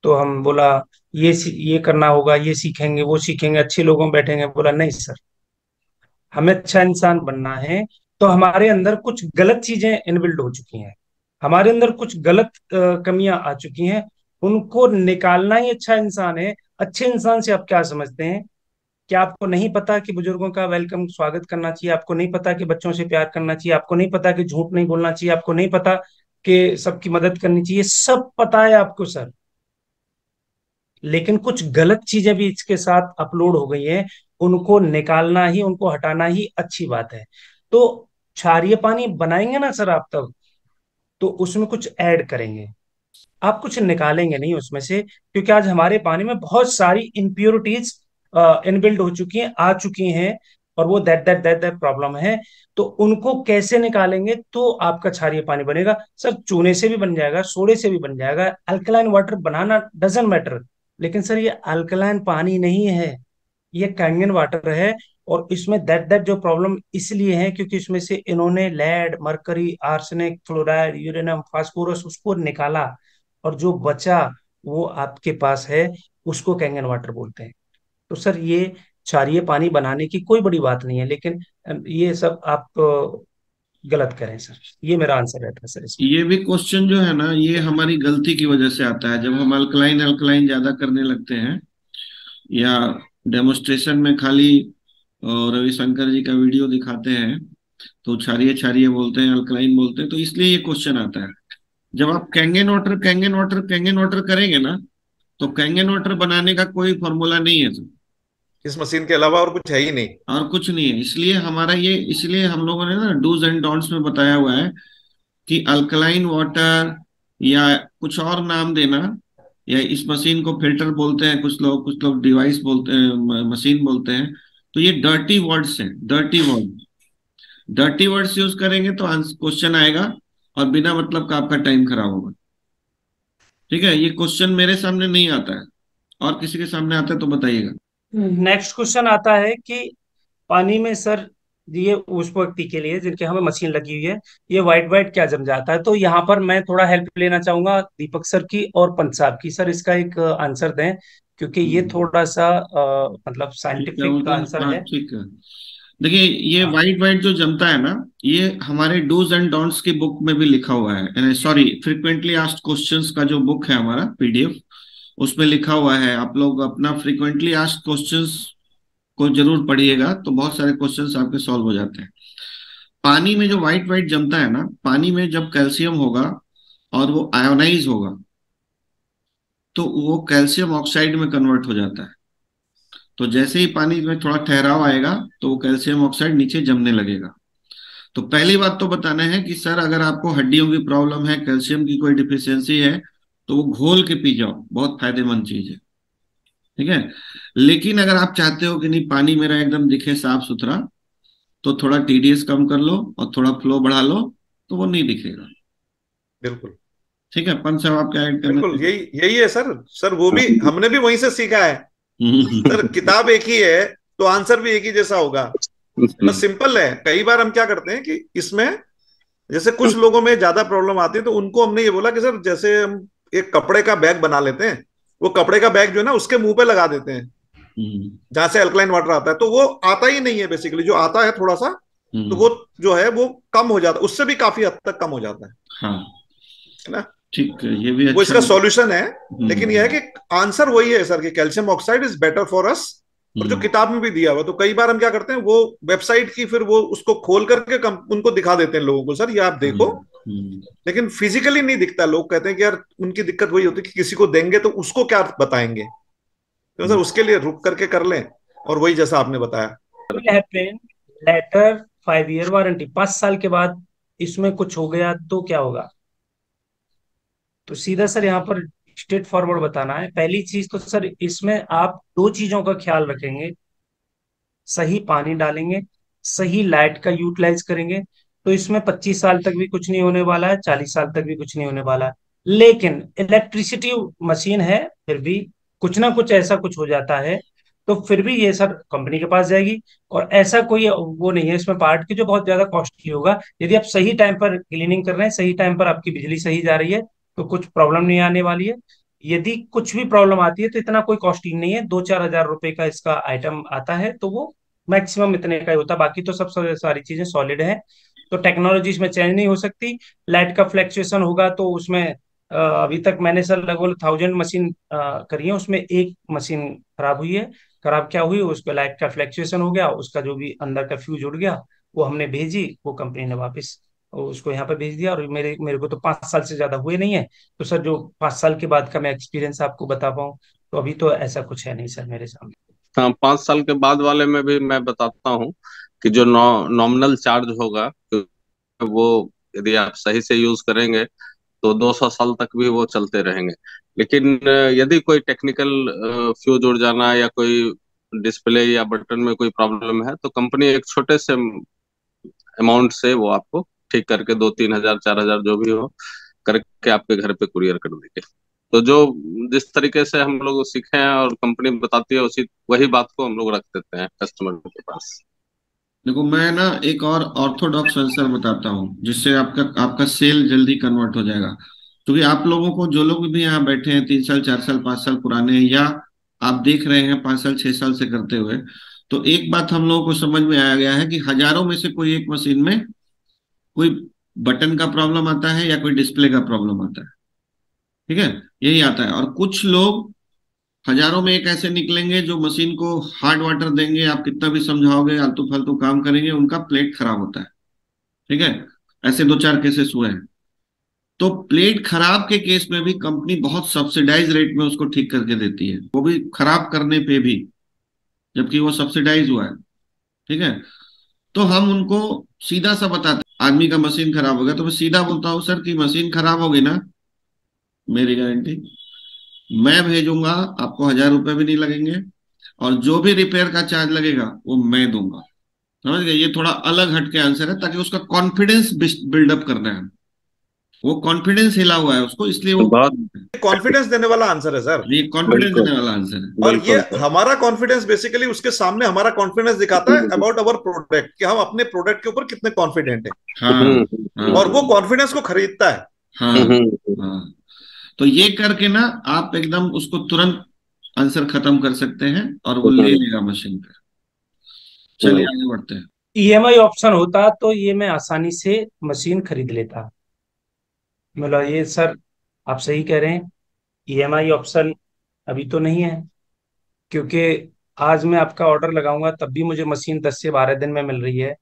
तो हम बोला ये करना होगा, ये सीखेंगे वो सीखेंगे, अच्छे लोगों में बैठेंगे। बोला नहीं सर, हमें अच्छा इंसान बनना है, तो हमारे अंदर कुछ गलत चीजें इनबिल्ड हो चुकी हैं, हमारे अंदर कुछ गलत कमियां आ चुकी हैं, उनको निकालना ही अच्छा इंसान है। अच्छे इंसान से आप क्या समझते हैं? क्या आपको नहीं पता कि बुजुर्गों का वेलकम स्वागत करना चाहिए? आपको नहीं पता कि बच्चों से प्यार करना चाहिए? आपको नहीं पता कि झूठ नहीं बोलना चाहिए? आपको नहीं पता कि सबकी मदद करनी चाहिए, सब पता है आपको सर, लेकिन कुछ गलत चीजें भी इसके साथ अपलोड हो गई हैं, उनको निकालना ही, उनको हटाना ही अच्छी बात है। तो क्षारीय पानी बनाएंगे ना सर आप, तब तो उसमें कुछ ऐड करेंगे, आप कुछ निकालेंगे नहीं उसमें से, क्योंकि आज हमारे पानी में बहुत सारी इम्प्योरिटीज इनबिल्ड हो चुकी हैं, आ चुकी हैं, और वो दैट प्रॉब्लम है। तो उनको कैसे निकालेंगे तो आपका क्षारीय पानी बनेगा सर? चूने से भी बन जाएगा, सोडे से भी बन जाएगा, alkaline water banana doesn't matter, लेकिन सर ये अल्कलाइन पानी नहीं है, ये कैंगन वाटर है। और इसमें दैट जो प्रॉब्लम इसलिए है क्योंकि इसमें से इन्होंने lead, mercury, arsenic, fluoride, uranium, phosphorus उसको निकाला, और जो बचा वो आपके पास है, उसको कैंगन वाटर बोलते हैं। तो सर ये क्षारीय पानी बनाने की कोई बड़ी बात नहीं है, लेकिन ये सब आप गलत करें सर, ये मेरा आंसर रहता है सर इसमें। ये भी क्वेश्चन जो है ना, ये हमारी गलती की वजह से आता है, जब हम अल्कलाइन अल्कलाइन ज्यादा करने लगते हैं, या डेमोस्ट्रेशन में खाली रविशंकर जी का वीडियो दिखाते हैं तो क्षारीय क्षारीय बोलते हैं, अल्कलाइन बोलते हैं, तो इसलिए ये क्वेश्चन आता है। जब आप Kangen water Kangen water Kangen water करेंगे ना, तो कैंगन वाटर बनाने का कोई फॉर्मूला नहीं है सर, इस मशीन के अलावा और कुछ है ही नहीं। और कुछ नहीं है। इसलिए हमारा ये, इसलिए हम लोगों ने ना डूज एंड डोंट्स में बताया हुआ है कि अल्कलाइन वाटर या कुछ और नाम देना, या इस मशीन को फिल्टर बोलते हैं कुछ लोग डिवाइस बोलते हैं, मशीन बोलते हैं, तो ये डर्टी वर्ड्स हैं, dirty word. Dirty words use करेंगे तो क्वेश्चन आएगा और बिना मतलब का आपका टाइम खराब होगा। ठीक है, ये क्वेश्चन मेरे सामने नहीं आता है, और किसी के सामने आता है तो बताइएगा। नेक्स्ट क्वेश्चन आता है कि पानी में सर, ये उस व्यक्ति के लिए जिनके हमें मशीन लगी हुई है, ये वाइट वाइट क्या जम जाता है? तो यहाँ पर मैं थोड़ा हेल्प लेना चाहूंगा दीपक सर की और पंच साहब की। सर इसका एक आंसर दें, क्योंकि ये थोड़ा सा मतलब ठीक है, साइंटिफिक उनका, आंसर हाँ है। ठीक है। देखिए, ये हाँ। वाइट वाइट जो जमता है ना, ये हमारे डूज एंड डोंट्स की बुक में भी लिखा हुआ है, सॉरी, फ्रीक्वेंटली आस्क्ड क्वेश्चंस का जो बुक है हमारा पीडीएफ, उसमें लिखा हुआ है। आप लोग अपना फ्रीक्वेंटली आस्क्ड क्वेश्चंस को जरूर पढ़िएगा, तो बहुत सारे क्वेश्चंस आपके सॉल्व हो जाते हैं। पानी में जो व्हाइट व्हाइट जमता है ना, पानी में जब कैल्शियम होगा और वो आयोनाइज होगा, तो वो कैल्शियम ऑक्साइड में कन्वर्ट हो जाता है। तो जैसे ही पानी में थोड़ा ठहराव आएगा, तो वो कैल्शियम ऑक्साइड नीचे जमने लगेगा। तो पहली बात तो बताना है कि सर, अगर आपको हड्डियों की प्रॉब्लम है, कैल्शियम की कोई डिफिशियंसी है, तो वो घोल के पी जाओ, बहुत फायदेमंद चीज है। ठीक है। लेकिन अगर आप चाहते हो कि नहीं, पानी मेरा एकदम दिखे साफ सुथरा, तो थोड़ा टीडीएस कम कर लो और थोड़ा फ्लो बढ़ा लो, तो वो नहीं दिखेगा। बिल्कुल ठीक है, पंच साहब आप क्या ऐड करना बिल्कुल, चाहिए? यही यही है सर। सर वो भी हमने भी वहीं से सीखा है सर, हम्म। किताब एक ही है तो आंसर भी एक ही जैसा होगा। बस सिंपल है। कई बार हम क्या करते हैं कि इसमें जैसे कुछ लोगों में ज्यादा प्रॉब्लम आती है, तो उनको हमने ये बोला कि सर जैसे हम एक कपड़े का बैग बना लेते हैं, वो कपड़े का बैग जो है ना उसके मुंह पे लगा देते हैं जहां से अल्कलाइन वाटर आता है, तो वो आता ही नहीं है बेसिकली। जो आता है थोड़ा सा, तो वो जो है वो कम हो जाता है, उससे भी काफी हद तक कम हो जाता हाँ, है ना। ठीक है, ये भी वो अच्छा इसका सॉल्यूशन है। लेकिन यह है हम्म। कि आंसर वही है सर, कि calcium oxide is better for us, और जो किताब में भी दिया हुआ। तो कई बार हम क्या करते हैं, वो वेबसाइट की फिर वो उसको खोल करके उनको दिखा देते हैं लोगों को, सर ये आप देखो। हम्म। लेकिन फिजिकली नहीं दिखता। लोग कहते हैं कि यार, उनकी दिक्कत वही होती है कि किसी को देंगे तो उसको क्या बताएंगे, तो सर उसके लिए रुक करके कर लें, और वही जैसा आपने बताया। लेटर 5 ईयर वारंटी, 5 साल के बाद इसमें कुछ हो गया तो क्या होगा? तो सीधा सर यहाँ पर स्ट्रेट फॉरवर्ड बताना है। पहली चीज तो सर इसमें आप दो चीजों का ख्याल रखेंगे, सही पानी डालेंगे, सही लाइट का यूटिलाइज करेंगे, तो इसमें 25 साल तक भी कुछ नहीं होने वाला है, 40 साल तक भी कुछ नहीं होने वाला है। लेकिन इलेक्ट्रिसिटी मशीन है, फिर भी कुछ ना कुछ ऐसा कुछ हो जाता है, तो फिर भी ये सर कंपनी के पास जाएगी। और ऐसा कोई वो नहीं है इसमें पार्ट की जो बहुत ज्यादा कॉस्टली होगा। यदि आप सही टाइम पर क्लीनिंग कर रहे हैं, सही टाइम पर आपकी बिजली सही जा रही है, तो कुछ प्रॉब्लम नहीं आने वाली है। यदि कुछ भी प्रॉब्लम आती है तो इतना कोई कॉस्टली नहीं है, 2-4 हजार रुपए का इसका आइटम आता है, तो वो मैक्सिमम इतने का ही होता है। बाकी तो सब सारी चीजें सॉलिड है, तो टेक्नोलॉजी इसमें चेंज नहीं हो सकती। लाइट का फ्लैक्चुएशन होगा तो उसमें अभी तक मैंने सर लगभग 1000 मशीन करी है, उसमें एक मशीन खराब हुई है। खराब क्या हुई, उसको लाइट का फ्लैक्चुएशन हो गया, उसका जो भी अंदर का फ्यूज उड़ गया, वो हमने भेजी, वो कंपनी ने वापस और उसको यहाँ पे भेज दिया, और मेरे मेरे को तो 5 साल से ज्यादा हुए नहीं है। तो सर जो 5 साल के बाद का मैं एक्सपीरियंस आपको बता पाऊँ, तो अभी तो ऐसा कुछ है नहीं सर मेरे सामने। हाँ, 5 साल के बाद वाले में भी मैं बताता हूँ कि जो नॉमिनल चार्ज होगा, वो यदि आप सही से यूज करेंगे तो 200 साल तक भी वो चलते रहेंगे। लेकिन यदि कोई टेक्निकल फ्यूज उड़ जाना या कोई डिस्प्ले या बटन में कोई प्रॉब्लम है, तो कंपनी एक छोटे से अमाउंट से वो आपको ठीक करके 2-3 हजार 4 हजार जो भी हो करके आपके घर पे कुरियर कर देंगे। तो जो जिस तरीके से हम लोग सीखे हैं और कंपनी बताती है, उसी वही बात को हम लोग रख देते हैं कस्टमर के पास। देखो, मैं ना एक और ऑर्थोडॉक्स आंसर बताता हूँ जिससे आपका आपका सेल जल्दी कन्वर्ट हो जाएगा। क्योंकि आप लोगों को, जो लोग भी यहाँ बैठे हैं 3 साल 4 साल 5 साल पुराने हैं, या आप देख रहे हैं 5 साल 6 साल से करते हुए, तो एक बात हम लोगों को समझ में आया गया है कि हजारों में से कोई एक मशीन में कोई बटन का प्रॉब्लम आता है या कोई डिस्प्ले का प्रॉब्लम आता है। ठीक है, यही आता है। और कुछ लोग हजारों में एक ऐसे निकलेंगे जो मशीन को हार्ड वाटर देंगे, आप कितना भी समझाओगे, आलतू फालतू काम करेंगे, उनका प्लेट खराब होता है। ठीक है, ऐसे 2-4 केसेस हुए हैं। तो प्लेट खराब के केस में भी कंपनी बहुत सब्सिडाइज रेट में उसको ठीक करके देती है, वो भी खराब करने पे भी, जबकि वो सब्सिडाइज हुआ है। ठीक है, तो हम उनको सीधा सा बताते हैं, आदमी का मशीन खराब हो गया तो मैं सीधा बोलता हूँ, सर की मशीन खराब होगी ना, मेरी गारंटी, मैं भेजूंगा, आपको 1000 रुपये भी नहीं लगेंगे, और जो भी रिपेयर का चार्ज लगेगा वो मैं दूंगा। समझ गए? ये थोड़ा अलग हटके आंसर है, ताकि उसका कॉन्फिडेंस बिल्डअप करना है। वो कॉन्फिडेंस हिला हुआ है उसको, इसलिए वो बहुत कॉन्फिडेंस देने वाला आंसर है सर। ये कॉन्फिडेंस बिल्कुल देने वाला आंसर है। और ये बिल्कुल हमारा कॉन्फिडेंस बेसिकली उसके सामने हमारा कॉन्फिडेंस दिखाता है अबाउट अवर प्रोडक्ट, कि हम अपने प्रोडक्ट के ऊपर कितने कॉन्फिडेंट हैं, हाँ और हाँ वो कॉन्फिडेंस को खरीदता है। हाँ हम्म। हाँ। तो ये करके ना आप एकदम उसको तुरंत आंसर खत्म कर सकते हैं, और वो ले लेगा मशीन पे। चलिए आगे बढ़ते हैं। ईएमआई ऑप्शन होता तो ये मैं आसानी से मशीन खरीद लेता। मतलब ये सर आप सही कह रहे हैं, ईएमआई ऑप्शन अभी तो नहीं है, क्योंकि आज मैं आपका ऑर्डर लगाऊंगा तब भी मुझे मशीन 10 से 12 दिन में मिल रही है।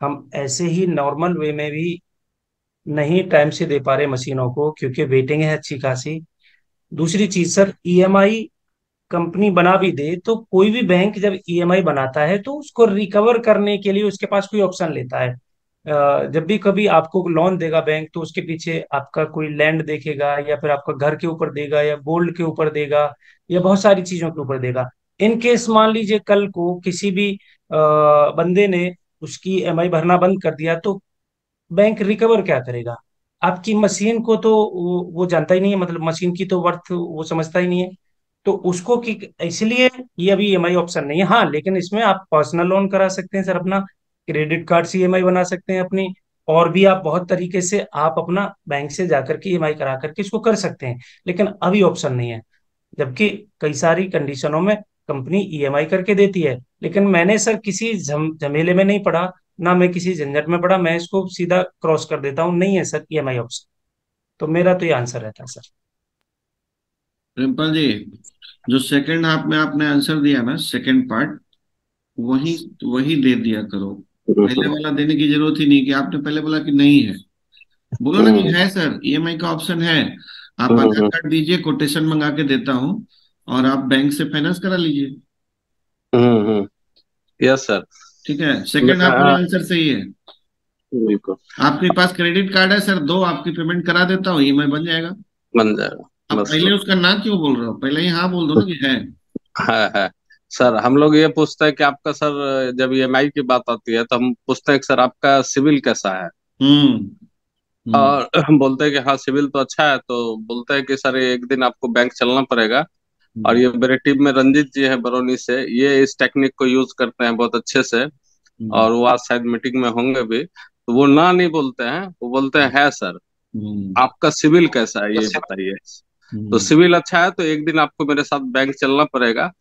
हम ऐसे ही नॉर्मल वे में भी नहीं टाइम से दे पा रहे मशीनों को, क्योंकि वेटिंग है अच्छी खासी। दूसरी चीज सर, ईएमआई कंपनी बना भी दे तो कोई भी बैंक जब ईएमआई बनाता है तो उसको रिकवर करने के लिए उसके पास कोई ऑप्शन लेता है। जब भी कभी आपको लोन देगा बैंक, तो उसके पीछे आपका कोई लैंड देखेगा, या फिर आपका घर के ऊपर देगा, या गोल्ड के ऊपर देगा, या बहुत सारी चीजों के ऊपर देगा। इन केस मान लीजिए कल को किसी भी बंदे ने उसकी ईएमआई भरना बंद कर दिया, तो बैंक रिकवर क्या करेगा? आपकी मशीन को तो वो जानता ही नहीं है, मतलब मशीन की तो वर्थ वो समझता ही नहीं है। तो उसको कि इसलिए ये अभी ईएमआई ऑप्शन नहीं है। हाँ, लेकिन इसमें आप पर्सनल लोन करा सकते हैं सर अपना, क्रेडिट कार्ड से ईएमआई बना सकते हैं अपनी, और भी आप बहुत तरीके से आप अपना बैंक से जाकर के ईएमआई करा करके इसको कर सकते हैं। लेकिन अभी ऑप्शन नहीं है, जबकि कई सारी कंडीशनों में कंपनी ईएमआई करके देती है। लेकिन मैंने सर किसी झमेले में नहीं पड़ा, ना मैं किसी झंझट में पड़ा, मैं इसको सीधा क्रॉस कर देता हूँ, नहीं है सर ईएमआई ऑप्शन। तो मेरा तो ये आंसर रहता है सर। रिम्पल जी, जो सेकंड हाफ में आपने आंसर दिया ना, सेकंड पार्ट, वही वही दे दिया करो। पहले वाला देने की जरूरत ही नहीं, कि आपने पहले बोला कि नहीं है, बोलो ना कि है सर, ईएमआई का ऑप्शन है, आप आधार कार्ड दीजिए, कोटेशन मंगा के देता हूँ, और आप बैंक से फाइनेंस करा लीजिए। Yes sir. ठीक है, सेकंड हाफ में आंसर सही है। बिल्कुल आपके पास क्रेडिट कार्ड है सर, दो आपकी पेमेंट करा देता हूँ, ईएमआई बन जाएगा। बन जाएगा। अब बस पहले उसका ना क्यों बोल रहे हो? पहले ही हाँ बोल दो ना कि है। है सर। हम लोग ये पूछते हैं कि आपका सर, जब ईएमआई की बात आती है तो हम पूछते हैं कि सर आपका सिविल कैसा है। हम्म हम्म और बोलते हैं कि हाँ सिविल तो अच्छा है, तो बोलते हैं कि सर एक दिन आपको बैंक चलना पड़ेगा। और ये मेरे टीम में रंजीत जी है बरौनी से, ये इस टेक्निक को यूज करते हैं बहुत अच्छे से, हम्म और वो आज शायद मीटिंग में होंगे भी। तो वो ना नहीं बोलते हैं, वो बोलते हैं है सर, हम्म आपका सिविल कैसा है ये बताइए। तो हम्म सिविल अच्छा है तो एक दिन आपको मेरे साथ बैंक चलना पड़ेगा,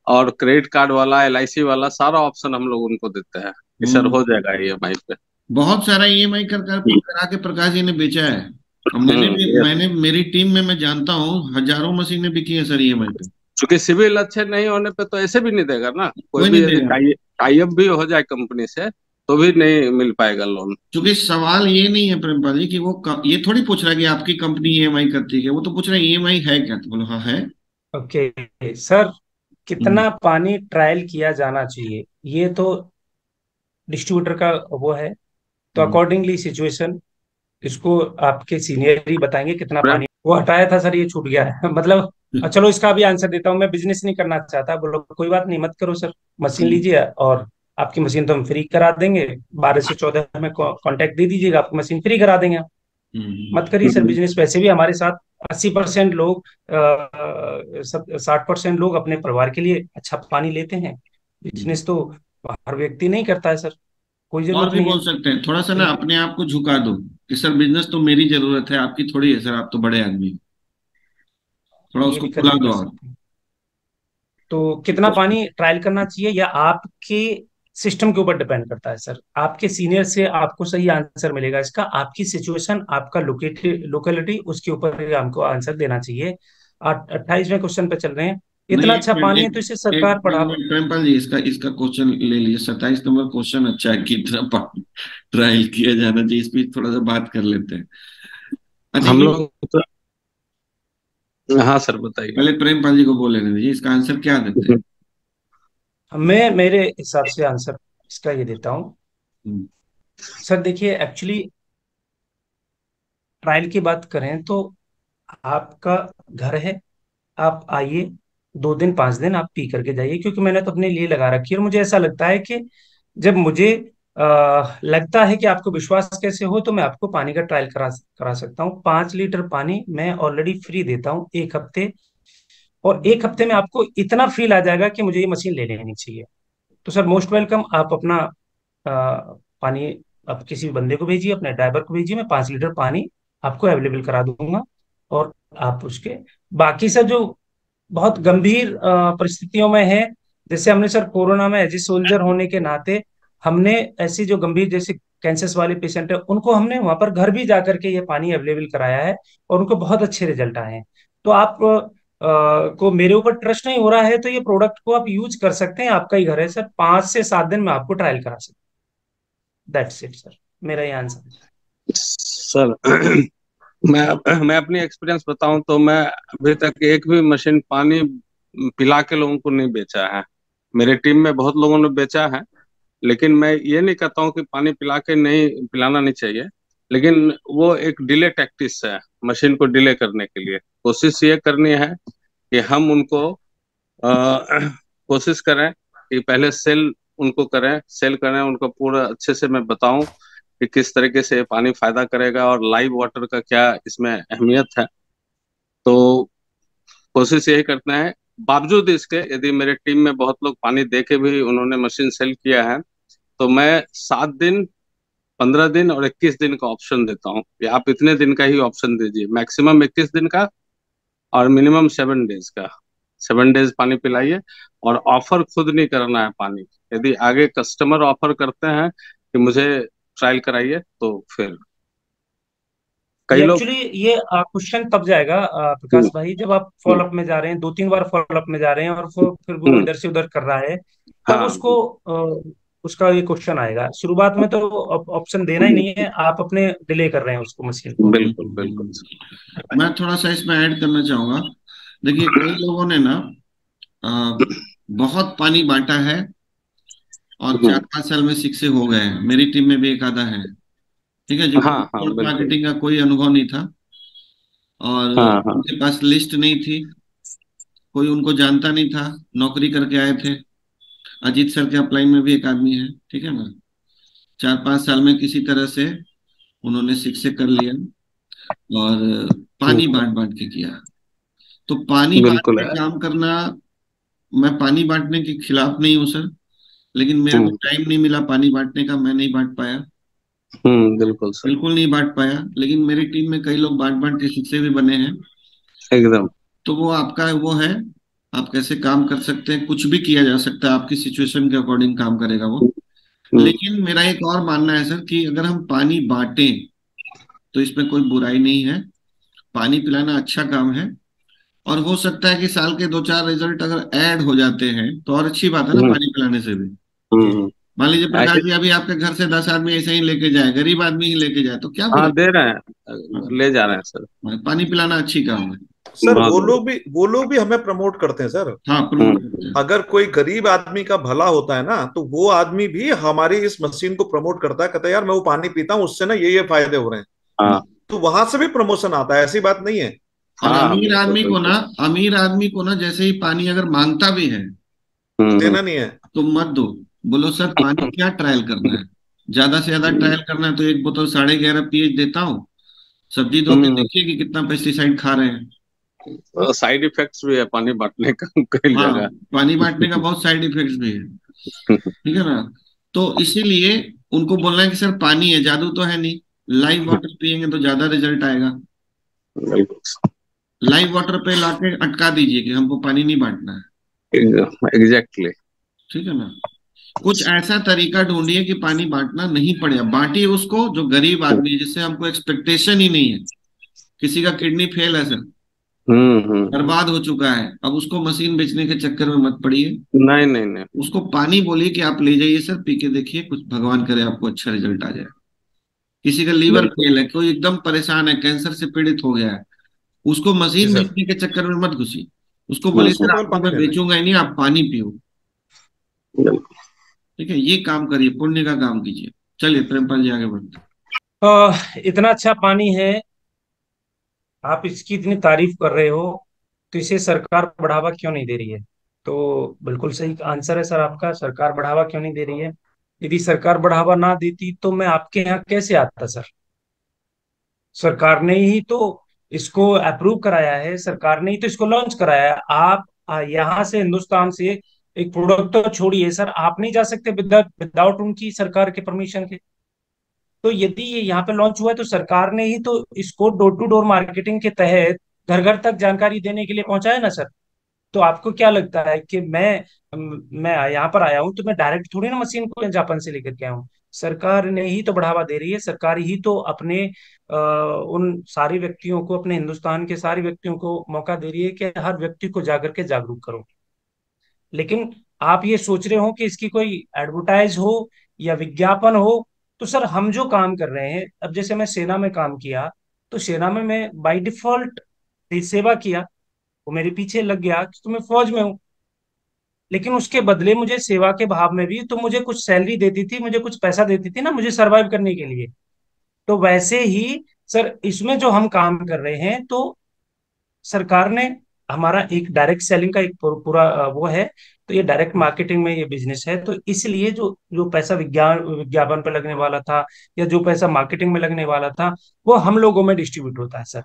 और क्रेडिट कार्ड वाला एलआईसी वाला सारा ऑप्शन हम लोग उनको देते हैं कि सर हम्म। हो जाएगा ईएमआई पे। बहुत सारा ईएमआई करा के प्रकाश जी ने बेचा है, और यस। मैंने मेरी टीम में मैं जानता हूँ हजारों मशीनें बिकी है सर ईएमआई पे। क्योंकि सिविल अच्छे नहीं होने पे तो ऐसे भी नहीं देगा ना, कोई कोई भी नहीं यदि देगा। टाई अप भी हो जाए कंपनी से, तो भी नहीं मिल पाएगा लोन। क्योंकि सवाल ये नहीं है प्रेमपाल जी कि ये थोड़ी पूछ रहा है कि आपकी कंपनी ईएमआई करती है, वो तो पूछ रहा है ईएमआई है क्या, तो बोलो हाँ है। ओके सर, हम्म। कितना पानी ट्रायल किया जाना चाहिए ये तो डिस्ट्रीब्यूटर का वो है। तो हम्म। अकॉर्डिंगली सिचुएशन इसको आपके सीनियर ही बताएंगे कितना प्रेम पानी वो हटाया था सर, ये छूट गया है मतलब। चलो इसका भी आंसर देता हूँ, मैं बिजनेस नहीं करना चाहता, बोलो कोई बात नहीं, मत करो सर, मशीन हम्म। लीजिए और आपकी मशीन तो हम फ्री करा देंगे। 12 से 14 में कांटेक्ट दे दीजिएगा, आपकी मशीन फ्री करा देंगे। हम्म। मत करिए सर बिजनेस, वैसे भी हमारे साथ 80% लोग 60% लोग अपने परिवार के लिए अच्छा पानी लेते हैं। हम्म। बिजनेस तो हर व्यक्ति नहीं करता है सर, कोई और जरूरत भी नहीं बोल है। सकते हैं, थोड़ा सा तो ना अपने आप को झुका दो कि सर बिजनेस तो मेरी जरूरत है, आपकी थोड़ी है सर, आप तो बड़े आदमी हैं। थोड़ा ये उसको भी फुला कर दो और। सकते हैं। तो कितना पानी ट्रायल करना चाहिए या आपके सिस्टम के ऊपर डिपेंड करता है सर, आपके सीनियर से आपको सही आंसर मिलेगा इसका, आपकी सिचुएशन, आपका लोकेलिटी, उसके ऊपर ही हमको आंसर देना चाहिए। 28वें क्वेश्चन पे चल रहे हैं। नहीं, इतना एक अच्छा मिनट, पानी है एक तो इसे एक सरकार बढ़ा। मिनट प्रेमपाल जी, इसका इसका क्वेश्चन ले लीजिए, 27 नंबर क्वेश्चन अच्छा है, कितना ट्रायल किया जाना चाहिए, इस पे थोड़ा सा बात कर लेते हैं। अच्छा हम ये, लोग तो, हाँ सर बताइए। पहले प्रेमपाल जी को बोल लेने दीजिए, इसका आंसर क्या देते हैं। मैं मेरे हिसाब से आंसर इसका ये देता हूँ हम्म। सर। देखिए एक्चुअली ट्रायल की बात करें तो आपका घर है, आप आइए, 2 दिन 5 दिन आप पी करके जाइए, क्योंकि मैंने तो अपने लिए लगा रखी है और मुझे ऐसा लगता है कि जब मुझे लगता है कि आपको विश्वास कैसे हो तो मैं आपको पानी का ट्रायल करा करा सकता हूँ। 5 लीटर पानी मैं ऑलरेडी फ्री देता हूँ 1 हफ्ते, और 1 हफ्ते में आपको इतना फील आ जाएगा कि मुझे ये मशीन ले लेनी चाहिए। तो सर मोस्ट वेलकम, आप अपना पानी आप किसी भी बंदे को भेजिए, अपने ड्राइवर को भेजिए, मैं 5 लीटर पानी आपको अवेलेबल करा दूंगा। और आप उसके बाकी सर जो बहुत गंभीर परिस्थितियों में है, जैसे हमने सर कोरोना में एज ए सोल्जर होने के नाते हमने ऐसी जो गंभीर जैसे कैंसर वाले पेशेंट है उनको हमने वहां पर घर भी जाकर के ये पानी अवेलेबल कराया है और उनको बहुत अच्छे रिजल्ट आए हैं। तो आप को मेरे ऊपर ट्रस्ट नहीं हो रहा है तो ये प्रोडक्ट को आप यूज कर सकते हैं, आपका ही घर है सर, 5 से 7 दिन में आपको ट्रायल करा सकते हैं। दैट्स इट सर, मेरा ये आंसर है। सर मैं अपनी एक्सपीरियंस बताऊं तो मैं अभी तक एक भी मशीन पानी पिला के लोगों को नहीं बेचा है। मेरे टीम में बहुत लोगों ने बेचा है, लेकिन मैं ये नहीं कहता हूँ कि पानी पिला के नहीं, पिलाना नहीं चाहिए, लेकिन वो एक डिले टैक्टिस है मशीन को डिले करने के लिए। कोशिश ये करनी है कि हम उनको कोशिश करें कि पहले सेल उनको करें, सेल करें उनको पूरा अच्छे से मैं बताऊं कि किस तरीके से ये पानी फायदा करेगा और लाइव वाटर का क्या इसमें अहमियत है। तो कोशिश यही करते हैं। बावजूद इसके यदि मेरे टीम में बहुत लोग पानी दे के भी उन्होंने मशीन सेल किया है, तो मैं 7 दिन, 15 दिन और 21 दिन का ऑप्शन देता हूँ कि आप इतने दिन का ही ऑप्शन दीजिए, मैक्सिमम 21 दिन का और मिनिमम 7 डेज का। 7 डेज पानी पिलाइए और ऑफर खुद नहीं करना है पानी। यदि आगे कस्टमर ऑफर करते हैं कि मुझे ट्रायल कराइए तो फिर कई ये लोग। एक्चुअली ये क्वेश्चन तब जाएगा हम्म। प्रकाश भाई, जब आप हम्म। फॉलोअप में जा रहे हैं, 2 3 बार फॉलोअप में जा रहे हैं और फिर वो हम्म। इधर से उधर कर रहा है, तब हाँ। उसको उसका ये क्वेश्चन आएगा। शुरुआत में तो ऑप्शन देना ही नहीं है, आप अपने डिले कर रहे हैं उसको मशीन को। बिल्कुल बिल्कुल। मैं थोड़ा सा इसमें ऐड करना चाहूंगा। देखिए कई लोगों ने ना अ, बहुत पानी बांटा है और हम्म। 4 5 साल में शिक्षक हो गए हैं, मेरी टीम में भी एक आधा है, ठीक है, जिनको हाँ हाँ नेटवर्क बिल्कुल। मार्केटिंग का कोई अनुभव नहीं था और हाँ हाँ। उनके पास लिस्ट नहीं थी, कोई उनको जानता नहीं था, नौकरी करके आए थे। अजीत सर के अपलाइन में भी एक आदमी है, ठीक है ना, 4 5 साल में किसी तरह से उन्होंने शिक्षक कर लिया और पानी हम्म। बांट बांट के किया। तो पानी बांट बिल्कुल के है। काम करना, मैं पानी बांटने के खिलाफ नहीं हूँ सर, लेकिन मेरे को हम्म। टाइम नहीं मिला पानी बांटने का, मैं नहीं बांट पाया, बिल्कुल सर। बिल्कुल नहीं बांट पाया। लेकिन मेरी टीम में कई लोग बांट बांट के शिक्षक भी बने हैं। एकदम। तो वो आपका वो है, आप कैसे काम कर सकते हैं, कुछ भी किया जा सकता है, आपकी सिचुएशन के अकॉर्डिंग काम करेगा वो। हम्म। लेकिन मेरा एक और मानना है सर कि अगर हम पानी बांटें तो इसमें कोई बुराई नहीं है, पानी पिलाना अच्छा काम है। और हो सकता है कि साल के 2 4 रिजल्ट अगर ऐड हो जाते हैं तो और अच्छी बात है ना, हम्म। पानी पिलाने से भी। हम्म। मान लीजिए प्रकाश ऐसे जी, अभी आपके घर से 10 आदमी ऐसे ही लेके जाए, गरीब आदमी ही लेके जाए, तो क्या हाँ बुरा? दे रहे हैं, हाँ, ले जा रहे हैं सर। पानी पिलाना अच्छी काम है। सर बहुत बढ़िया। वो लोग भी हमें प्रमोट करते हैं सर। हाँ, प्रमोट हम्म। करते हैं। अगर कोई गरीब आदमी का भला होता है ना, तो वो आदमी भी हमारी इस मशीन को प्रमोट करता है, कहता है यार मैं वो पानी पीता हूँ, उससे ना ये फायदे हो रहे हैं। हाँ तो वहां से भी प्रमोशन आता है, ऐसी बात नहीं है। और हाँ, बिल्कुल बिल्कुल। अमीर आदमी को ना, जैसे ही पानी अगर मांगता भी है तो हम्म। देना नहीं है। तो मत दो। बोलो सर, पानी क्या ट्रायल करना है? ज्यादा से ज्यादा ट्रायल करना है तो एक बोतल 11.5 pH देता हूँ। सब्जी धो के हम्म। देखिए कि कितना पेस्टिसाइड खा रहे हैं। साइड इफेक्ट्स भी है पानी बांटने का कई हाँ, जगह। पानी बांटने का बहुत साइड इफेक्ट्स भी है। ठीक है ना? तो इसीलिए उनको बोलना है कि सर पानी है, जादू तो है नहीं। लाइव वाटर पियेंगे तो ज्यादा रिजल्ट आएगा। बिल्कुल। लाइव वाटर पे लाके अटका दीजिए कि हमको पानी नहीं बांटना है। एग्जैक्टली। ठीक है ना? कुछ ऐसा तरीका ढूंढिए कि पानी बांटना नहीं पड़े। अब बांटिए उसको जो गरीब आदमी है, जिससे हमको एक्सपेक्टेशन ही नहीं है। किसी का किडनी फेल है सर, हम्म। बर्बाद हो चुका है, अब उसको मशीन बेचने के चक्कर में मत पड़िए। नहीं नहीं नहीं। उसको पानी बोलिए कि आप ले जाइए सर, पी के देखिए, कुछ भगवान करे आपको अच्छा रिजल्ट आ जाए। किसी का लीवर बिल्कुल। फेल है, कोई एकदम परेशान है, कैंसर से पीड़ित हो गया है, उसको जी मशीन सर। बेचने के चक्कर में मत घुसी। उसको हम्म। बोलिए उसको सर केवल आपको पानी मैं देना है। बेचूंगा ही नहीं, आप पानी पियो। बिल्कुल। ठीक है, ये काम करिए, पुण्य का काम कीजिए। चलिए प्रेमपाल जी, आगे बढ़ते हैं। इतना अच्छा पानी है, आप इसकी इतनी तारीफ कर रहे हो, तो इसे सरकार बढ़ावा क्यों नहीं दे रही है? तो बिल्कुल सही आंसर है सर आपका, सरकार बढ़ावा क्यों नहीं दे रही है? यदि सरकार बढ़ावा ना देती तो मैं आपके यहाँ कैसे आता सर? सरकार ने ही तो इसको अप्रूव कराया है, सरकार ने ही तो इसको लॉन्च कराया है। आप यहाँ से, हिंदुस्तान से एक प्रोडक्ट तो छोड़िए सर, आप नहीं जा सकते विदाउट उनकी सरकार के परमिशन के। तो यदि ये यहाँ पे लॉन्च हुआ है तो सरकार ने ही तो इसको डोर टू डोर मार्केटिंग के तहत घर घर तक जानकारी देने के लिए पहुंचाया ना सर। तो आपको क्या लगता है कि मैं यहाँ पर आया हूँ तो मैं डायरेक्ट थोड़ी ना मशीन को जापान से लेकर के आया हूँ? सरकार ने ही तो बढ़ावा दे रही है, सरकार ही तो अपने उन सारे व्यक्तियों को, अपने हिंदुस्तान के सारे व्यक्तियों को मौका दे रही है कि हर व्यक्ति को जाकर के जागरूक करो। लेकिन आप ये सोच रहे हो कि इसकी कोई एडवर्टाइज हो या विज्ञापन हो। तो सर हम जो काम कर रहे हैं, अब जैसे मैं सेना में काम किया, तो सेना में मैं बाय डिफॉल्ट सेवा किया, वो मेरे पीछे लग गया कि तुम्हें फौज में हूँ। लेकिन उसके बदले मुझे सेवा के भाव में भी तो मुझे कुछ सैलरी देती थी, मुझे कुछ पैसा देती थी ना, मुझे सरवाइव करने के लिए। तो वैसे ही सर इसमें जो हम काम कर रहे हैं, तो सरकार ने हमारा एक डायरेक्ट सेलिंग का एक पूरा वो है। तो ये डायरेक्ट मार्केटिंग में ये बिजनेस है, तो इसलिए जो जो पैसा विज्ञापन पे लगने वाला था या जो पैसा मार्केटिंग में लगने वाला था, वो हम लोगों में डिस्ट्रीब्यूट होता है सर।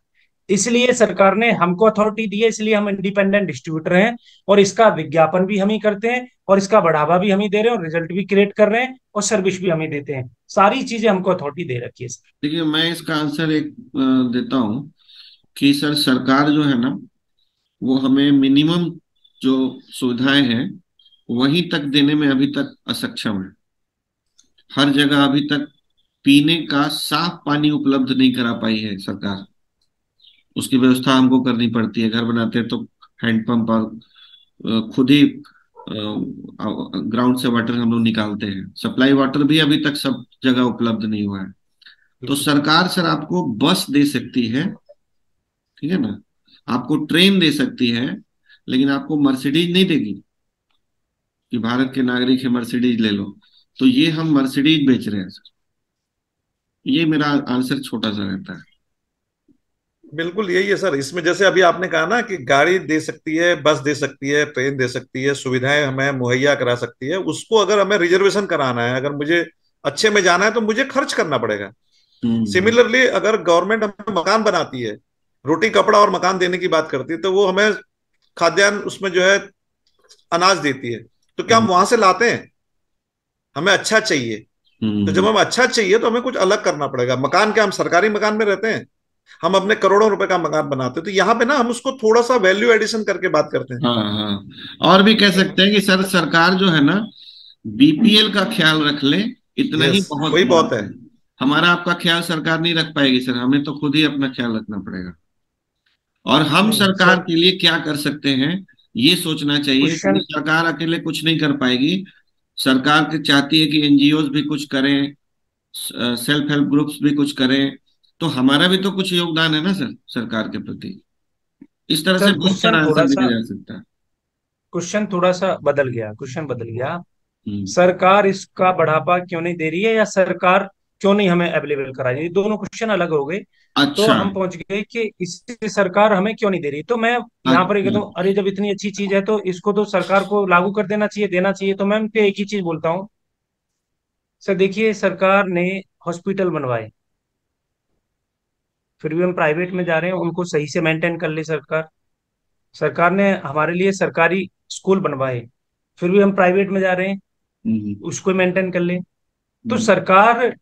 इसलिए सरकार ने हमको अथॉरिटी दी है, इसलिए हम इंडिपेंडेंट डिस्ट्रीब्यूटर हैं। और इसका विज्ञापन भी हम ही करते हैं, और इसका बढ़ावा भी हम ही दे रहे हैं, और रिजल्ट भी क्रिएट कर रहे हैं, और सर्विस भी हम ही देते हैं। सारी चीजें हमको अथॉरिटी दे रखी है सर। देखिए, मैं इसका आंसर एक देता हूँ कि सर सरकार जो है ना, वो हमें मिनिमम जो सुविधाएं हैं वहीं तक देने में अभी तक असक्षम है। हर जगह अभी तक पीने का साफ पानी उपलब्ध नहीं करा पाई है सरकार। उसकी व्यवस्था हमको करनी पड़ती है। घर बनाते हैं तो हैंडपंप और खुद ही ग्राउंड से वाटर हम लोग निकालते हैं। सप्लाई वाटर भी अभी तक सब जगह उपलब्ध नहीं हुआ है। तो सरकार सर आपको बस दे सकती है, ठीक है ना, आपको ट्रेन दे सकती है, लेकिन आपको मर्सिडीज नहीं देगी कि भारत के नागरिक है मर्सिडीज ले लो। तो ये हम मर्सिडीज बेच रहे हैं सर। ये मेरा आंसर छोटा सा रहता है। बिल्कुल यही है सर। इसमें जैसे अभी आपने कहा ना कि गाड़ी दे सकती है, बस दे सकती है, ट्रेन दे सकती है, सुविधाएं हमें मुहैया करा सकती है। उसको अगर हमें रिजर्वेशन कराना है, अगर मुझे अच्छे में जाना है, तो मुझे खर्च करना पड़ेगा। हम्म। सिमिलरली अगर गवर्नमेंट हमें मकान बनाती है, रोटी कपड़ा और मकान देने की बात करती है, तो वो हमें खाद्यान्न उसमें जो है अनाज देती है। तो क्या हम हम्म। वहां से लाते हैं? हमें अच्छा चाहिए। तो जब हम्म। हमें अच्छा चाहिए तो हमें कुछ अलग करना पड़ेगा। मकान क्या हम सरकारी मकान में रहते हैं? हम अपने करोड़ों रुपए का मकान बनाते हैं। तो यहाँ पे ना हम उसको थोड़ा सा वैल्यू एडिशन करके बात करते हैं। हाँ हाँ, और भी कह सकते हैं कि सर सरकार जो है ना, बीपीएल का ख्याल रख ले, इतना ही यस, बहुत वही बहुत बात है। है। हमारा आपका ख्याल सरकार नहीं रख पाएगी सर, हमें तो खुद ही अपना ख्याल रखना पड़ेगा। और हम नहीं सरकार सर, के लिए क्या कर सकते हैं, ये सोचना चाहिए, क्वेश्चन। क्योंकि सरकार अकेले कुछ नहीं कर पाएगी। सरकार की चाहती है कि एनजीओज भी कुछ करें, सेल्फ हेल्प ग्रुप्स भी कुछ करें, तो हमारा भी तो कुछ योगदान है ना सर सरकार के प्रति। इस तरह से सर बहुत सारा आंसर दिया जा सकता है। क्वेश्चन थोड़ा सा बदल गया, क्वेश्चन बदल गया। हम्म। सरकार इसका बढ़ावा क्यों नहीं दे रही है, या सरकार क्यों नहीं हमें अवेलेबल करा रही है, ये दोनों क्वेश्चन अलग हो गए। तो अच्छा। हम पहुंच गए कि इससे सरकार हमें क्यों नहीं दे रही। तो मैं यहाँ पर ये कहता अच्छा। हूँ, अरे जब इतनी अच्छी चीज है तो इसको तो सरकार को लागू कर देना चाहिए, देना चाहिए। तो मैं उनके एक ही चीज बोलता हूँ सर, देखिए सरकार ने हॉस्पिटल बनवाए, फिर भी हम प्राइवेट में जा रहे हैं, उनको सही से मेंटेन कर ले सरकार। सरकार ने हमारे लिए सरकारी स्कूल बनवाए, फिर भी हम प्राइवेट में जा रहे हैं, हम्म। उसको मेंटेन कर ले। तो हम्म। सरकार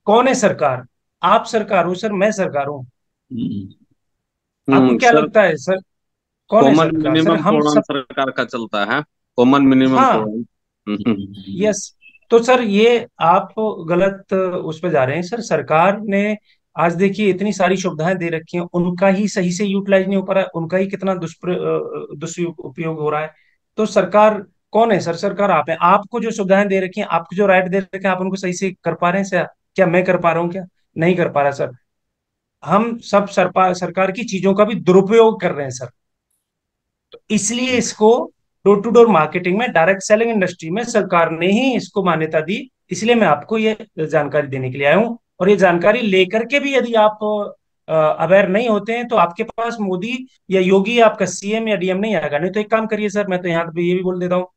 कौन है? सरकार आप सरकार हो सर, मैं सरकार हूँ। हम्म। आपको क्या सर, लगता है सर, कौन है कॉमन सरकार? सर मिनिमम हम प्रोग्राम सब। सरकार का चलता है, कॉमन मिनिमम हाँ, प्रोग्राम। यस। तो सर ये आप गलत उस पर जा रहे हैं सर। सरकार ने आज देखिए इतनी सारी सुविधाएं दे रखी हैं, उनका ही सही से यूटिलाइज नहीं हो पा रहा है, उनका ही कितना दुष्उपयोग हो रहा है। तो सरकार कौन है सर? सरकार आप है। आपको जो सुविधाएं दे रखी हैं, आपको जो राइट दे रखे हैं, आप उनको सही से कर पा रहे हैं सर? क्या मैं कर पा रहा हूँ? क्या नहीं कर पा रहा सर? हम सब सरकार की चीजों का भी दुरुपयोग कर रहे हैं सर। तो इसलिए इसको डोर टू डोर मार्केटिंग में, डायरेक्ट सेलिंग इंडस्ट्री में सरकार ने ही इसको मान्यता दी। इसलिए मैं आपको ये जानकारी देने के लिए आया हूँ। और ये जानकारी लेकर के भी यदि आप अवेयर नहीं होते हैं, तो आपके पास मोदी या योगी आपका सीएम या डीएम नहीं आएगा। नहीं तो एक काम करिए सर, मैं तो यहाँ पे ये भी बोल देता हूँ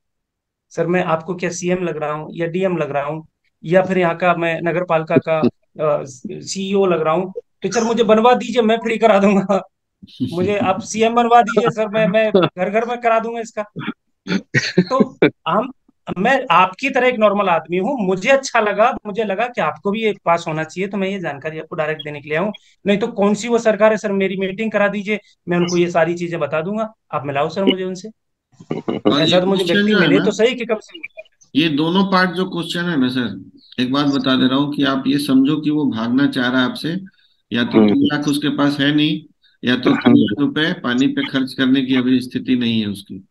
सर, मैं आपको क्या सीएम लग रहा हूँ या डीएम लग रहा हूँ, या फिर यहाँ का मैं नगर पालिका का सीईओ लग रहा हूँ? तो सर मुझे बनवा दीजिए, मैं फ्री करा दूंगा। मुझे आप सीएम बनवा दीजिए सर, मैं घर घर में करा दूंगा इसका। तो हम मैं आपकी तरह एक नॉर्मल आदमी हूँ, मुझे अच्छा लगा, मुझे लगा कि आपको भी एक पास होना चाहिए, तो मैं ये जानकारी आपको डायरेक्ट देने के लिए आऊँ। नहीं तो कौन सी वो सरकार है सर, मेरी मीटिंग करा दीजिए, मैं उनको ये सारी चीजें बता दूंगा, आप मिलाओ सर मुझे उनसे। और ये ऐसा तो मुझे क्वेश्चन व्यक्ति जो है मिले ना, तो सही कि कम से। ये दोनों पार्ट जो क्वेश्चन है ना सर, एक बात बता दे रहा हूँ कि आप ये समझो कि वो भागना चाह रहा है आपसे। या तो 3 लाख उसके पास है नहीं, या तो 3 लाख रुपए पानी पे खर्च करने की अभी स्थिति नहीं है उसकी,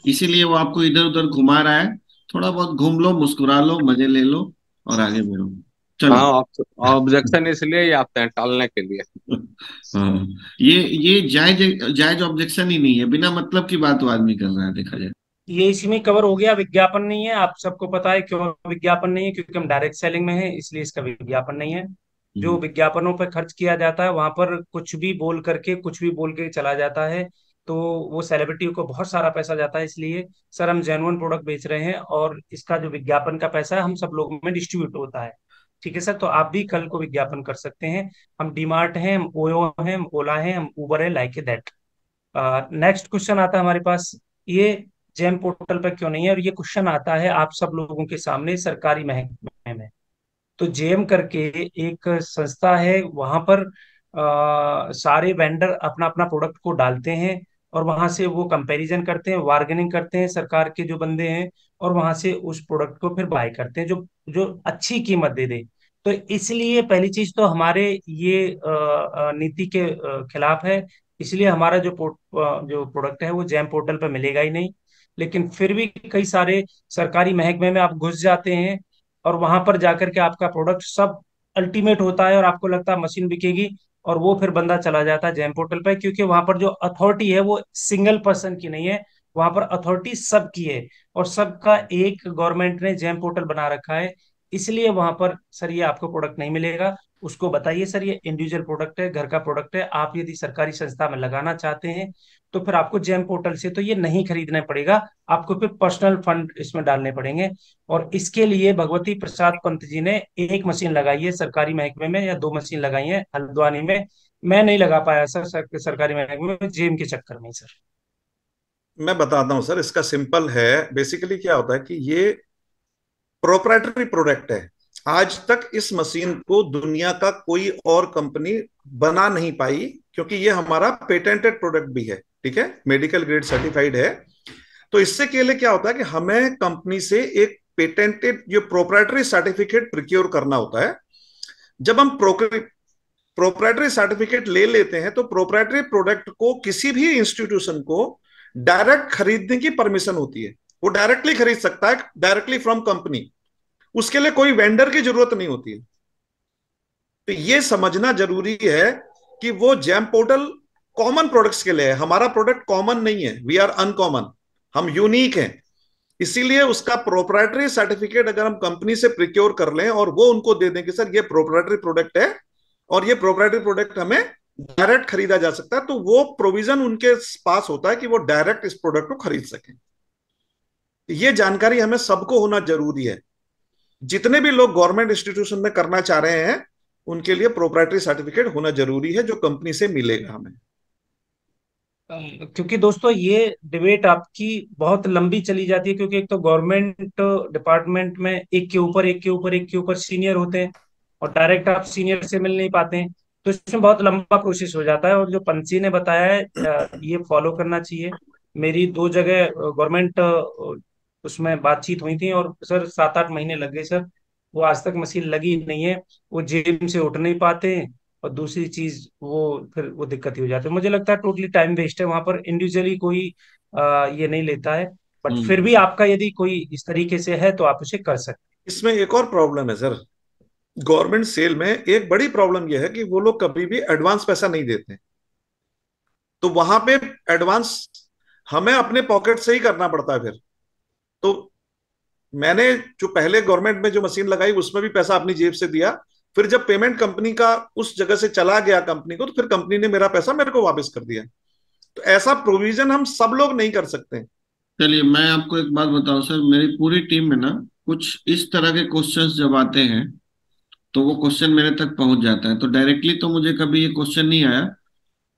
इसीलिए वो आपको इधर उधर घुमा रहा है। थोड़ा बहुत घूम लो, मुस्कुरा लो, मजे ले लो और आगे बढ़ो। चलो। हाँ, ऑब्जेक्शन इसलिए ही आते हैं, टालने के लिए। हाँ, ये जायज जायज ऑब्जेक्शन ही नहीं है, बिना मतलब की बात वो आदमी कर रहा है देखा जाए। ये इसी में कवर हो गया, विज्ञापन नहीं है। आप सबको पता है क्यों विज्ञापन नहीं है? क्योंकि हम डायरेक्ट सेलिंग में है, इसलिए इसका विज्ञापन नहीं है। जो हम्म। विज्ञापनों पर खर्च किया जाता है, वहां पर कुछ भी बोल करके कुछ भी बोल के चला जाता है, तो वो सेलिब्रिटी को बहुत सारा पैसा जाता है। इसलिए सर हम जेन्युइन प्रोडक्ट बेच रहे हैं, और इसका जो विज्ञापन का पैसा है हम सब लोगों में डिस्ट्रीब्यूट होता है। ठीक है सर, तो आप भी कल को विज्ञापन कर सकते हैं। हम डीमार्ट हैं, हम ओयो हैं, हम ओला हैं, हम उबर है, लाइक दैट। नेक्स्ट क्वेश्चन आता है हमारे पास, ये जेम पोर्टल पर क्यों नहीं है? और ये क्वेश्चन आता है आप सब लोगों के सामने सरकारी महकमे में। तो जेम करके एक संस्था है, वहां पर सारे वेंडर अपना अपना प्रोडक्ट को डालते हैं, और वहां से वो कंपैरिजन करते हैं, बार्गेनिंग करते हैं सरकार के जो बंदे हैं, और वहां से उस प्रोडक्ट को फिर बाय करते हैं जो जो अच्छी कीमत दे दे। तो इसलिए पहली चीज तो हमारे ये नीति के खिलाफ है। इसलिए हमारा जो प्रोडक्ट है वो जैम पोर्टल पर मिलेगा ही नहीं। लेकिन फिर भी कई सारे सरकारी महकमे में आप घुस जाते हैं, और वहां पर जाकर के आपका प्रोडक्ट सब अल्टीमेट होता है, और आपको लगता है मशीन बिकेगी, और वो फिर बंदा चला जाता है जैम पोर्टल पर, क्योंकि वहां पर जो अथॉरिटी है वो सिंगल पर्सन की नहीं है, वहां पर अथॉरिटी सबकी है, और सबका एक गवर्नमेंट ने जैम पोर्टल बना रखा है। इसलिए वहां पर सर ये आपको प्रोडक्ट नहीं मिलेगा। उसको बताइए सर ये इंडिविजुअल प्रोडक्ट है, घर का प्रोडक्ट है, आप यदि सरकारी संस्था में लगाना चाहते हैं तो फिर आपको जेम पोर्टल से तो ये नहीं खरीदना पड़ेगा, आपको फिर पर्सनल फंड इसमें डालने पड़ेंगे। और इसके लिए भगवती प्रसाद पंत जी ने एक मशीन लगाई है सरकारी महकमे में, या 2 मशीन लगाई है हल्द्वानी में। मैं नहीं लगा पाया सर, सरकारी महकमे में जेम के चक्कर में सर। मैं बताता हूं सर, इसका सिंपल है। बेसिकली क्या होता है कि ये प्रोप्राइटरी प्रोडक्ट है। आज तक इस मशीन को दुनिया का कोई और कंपनी बना नहीं पाई, क्योंकि ये हमारा पेटेंटेड प्रोडक्ट भी है। ठीक है, मेडिकल ग्रेड सर्टिफाइड है। तो इससे के लिए क्या होता है कि हमें कंपनी से एक पेटेंटेड जो प्रोप्राइटरी सर्टिफिकेट प्रिक्योर करना होता है। जब हम प्रोप्राइटरी सर्टिफिकेट ले लेते हैं तो प्रोप्राइटरी प्रोडक्ट को किसी भी इंस्टीट्यूशन को डायरेक्ट खरीदने की परमिशन होती है। वो डायरेक्टली खरीद सकता है, डायरेक्टली फ्रॉम कंपनी। उसके लिए कोई वेंडर की जरूरत नहीं होती है। तो ये समझना जरूरी है कि वो जैम पोर्टल कॉमन प्रोडक्ट्स के लिए है। हमारा प्रोडक्ट कॉमन नहीं है, वी आर अनकॉमन, हम यूनिक हैं। इसीलिए उसका प्रोप्राइटरी सर्टिफिकेट अगर हम कंपनी से प्रिक्योर कर लें और वो उनको दे दें कि सर ये प्रोप्राइटरी प्रोडक्ट है और ये प्रोप्राइटरी प्रोडक्ट हमें डायरेक्ट खरीदा जा सकता है, तो वो प्रोविजन उनके पास होता है कि वो डायरेक्ट इस प्रोडक्ट को खरीद सकें। ये जानकारी हमें सबको होना जरूरी है। जितने भी लोग गवर्नमेंट इंस्टीट्यूशन में करना चाह रहे हैं उनके लिए प्रोप्राइटरी सर्टिफिकेट होना जरूरी है, जो कंपनी से मिलेगा हमें। क्योंकि दोस्तों ये डिबेट आपकी बहुत लंबी चली जाती है, क्योंकि एक तो गवर्नमेंट डिपार्टमेंट में एक के ऊपर एक के ऊपर एक के ऊपर सीनियर होते हैं और डायरेक्ट आप सीनियर से मिल नहीं पाते हैं, तो इसमें बहुत लंबा प्रोसेस हो जाता है। और जो पंछी ने बताया है ये फॉलो करना चाहिए। मेरी 2 जगह गवर्नमेंट उसमें बातचीत हुई थी और सर 7-8 महीने लग गए सर, वो आज तक मशीन लगी नहीं है। वो जेब से उठ नहीं पाते हैं और दूसरी चीज वो फिर वो दिक्कत ही हो जाती है। मुझे लगता है टोटली टाइम वेस्ट है वहां पर, इंडिविजुअली कोई ये नहीं लेता है। बट फिर भी आपका यदि कोई इस तरीके से है तो आप उसे कर सकते इसमें एक और प्रॉब्लम है सर, गवर्नमेंट सेल में एक बड़ी प्रॉब्लम यह है कि वो लोग कभी भी एडवांस पैसा नहीं देते। तो वहां पे एडवांस हमें अपने पॉकेट से ही करना पड़ता है फिर। तो मैंने जो पहले गवर्नमेंट में जो मशीन लगाई उसमें भी पैसा अपनी जेब से दिया, फिर जब पेमेंट कंपनी का उस जगह से चला गया कंपनी को, तो फिर कंपनी ने मेरा पैसा मेरे को वापस कर दिया। तो ऐसा प्रोविजन हम सब लोग नहीं कर सकते। चलिए मैं आपको एक बात बताऊं सर, मेरी पूरी टीम में ना कुछ इस तरह के क्वेश्चंस जब आते हैं तो वो क्वेश्चन मेरे तक पहुंच जाता है। तो डायरेक्टली तो मुझे कभी ये क्वेश्चन नहीं आया,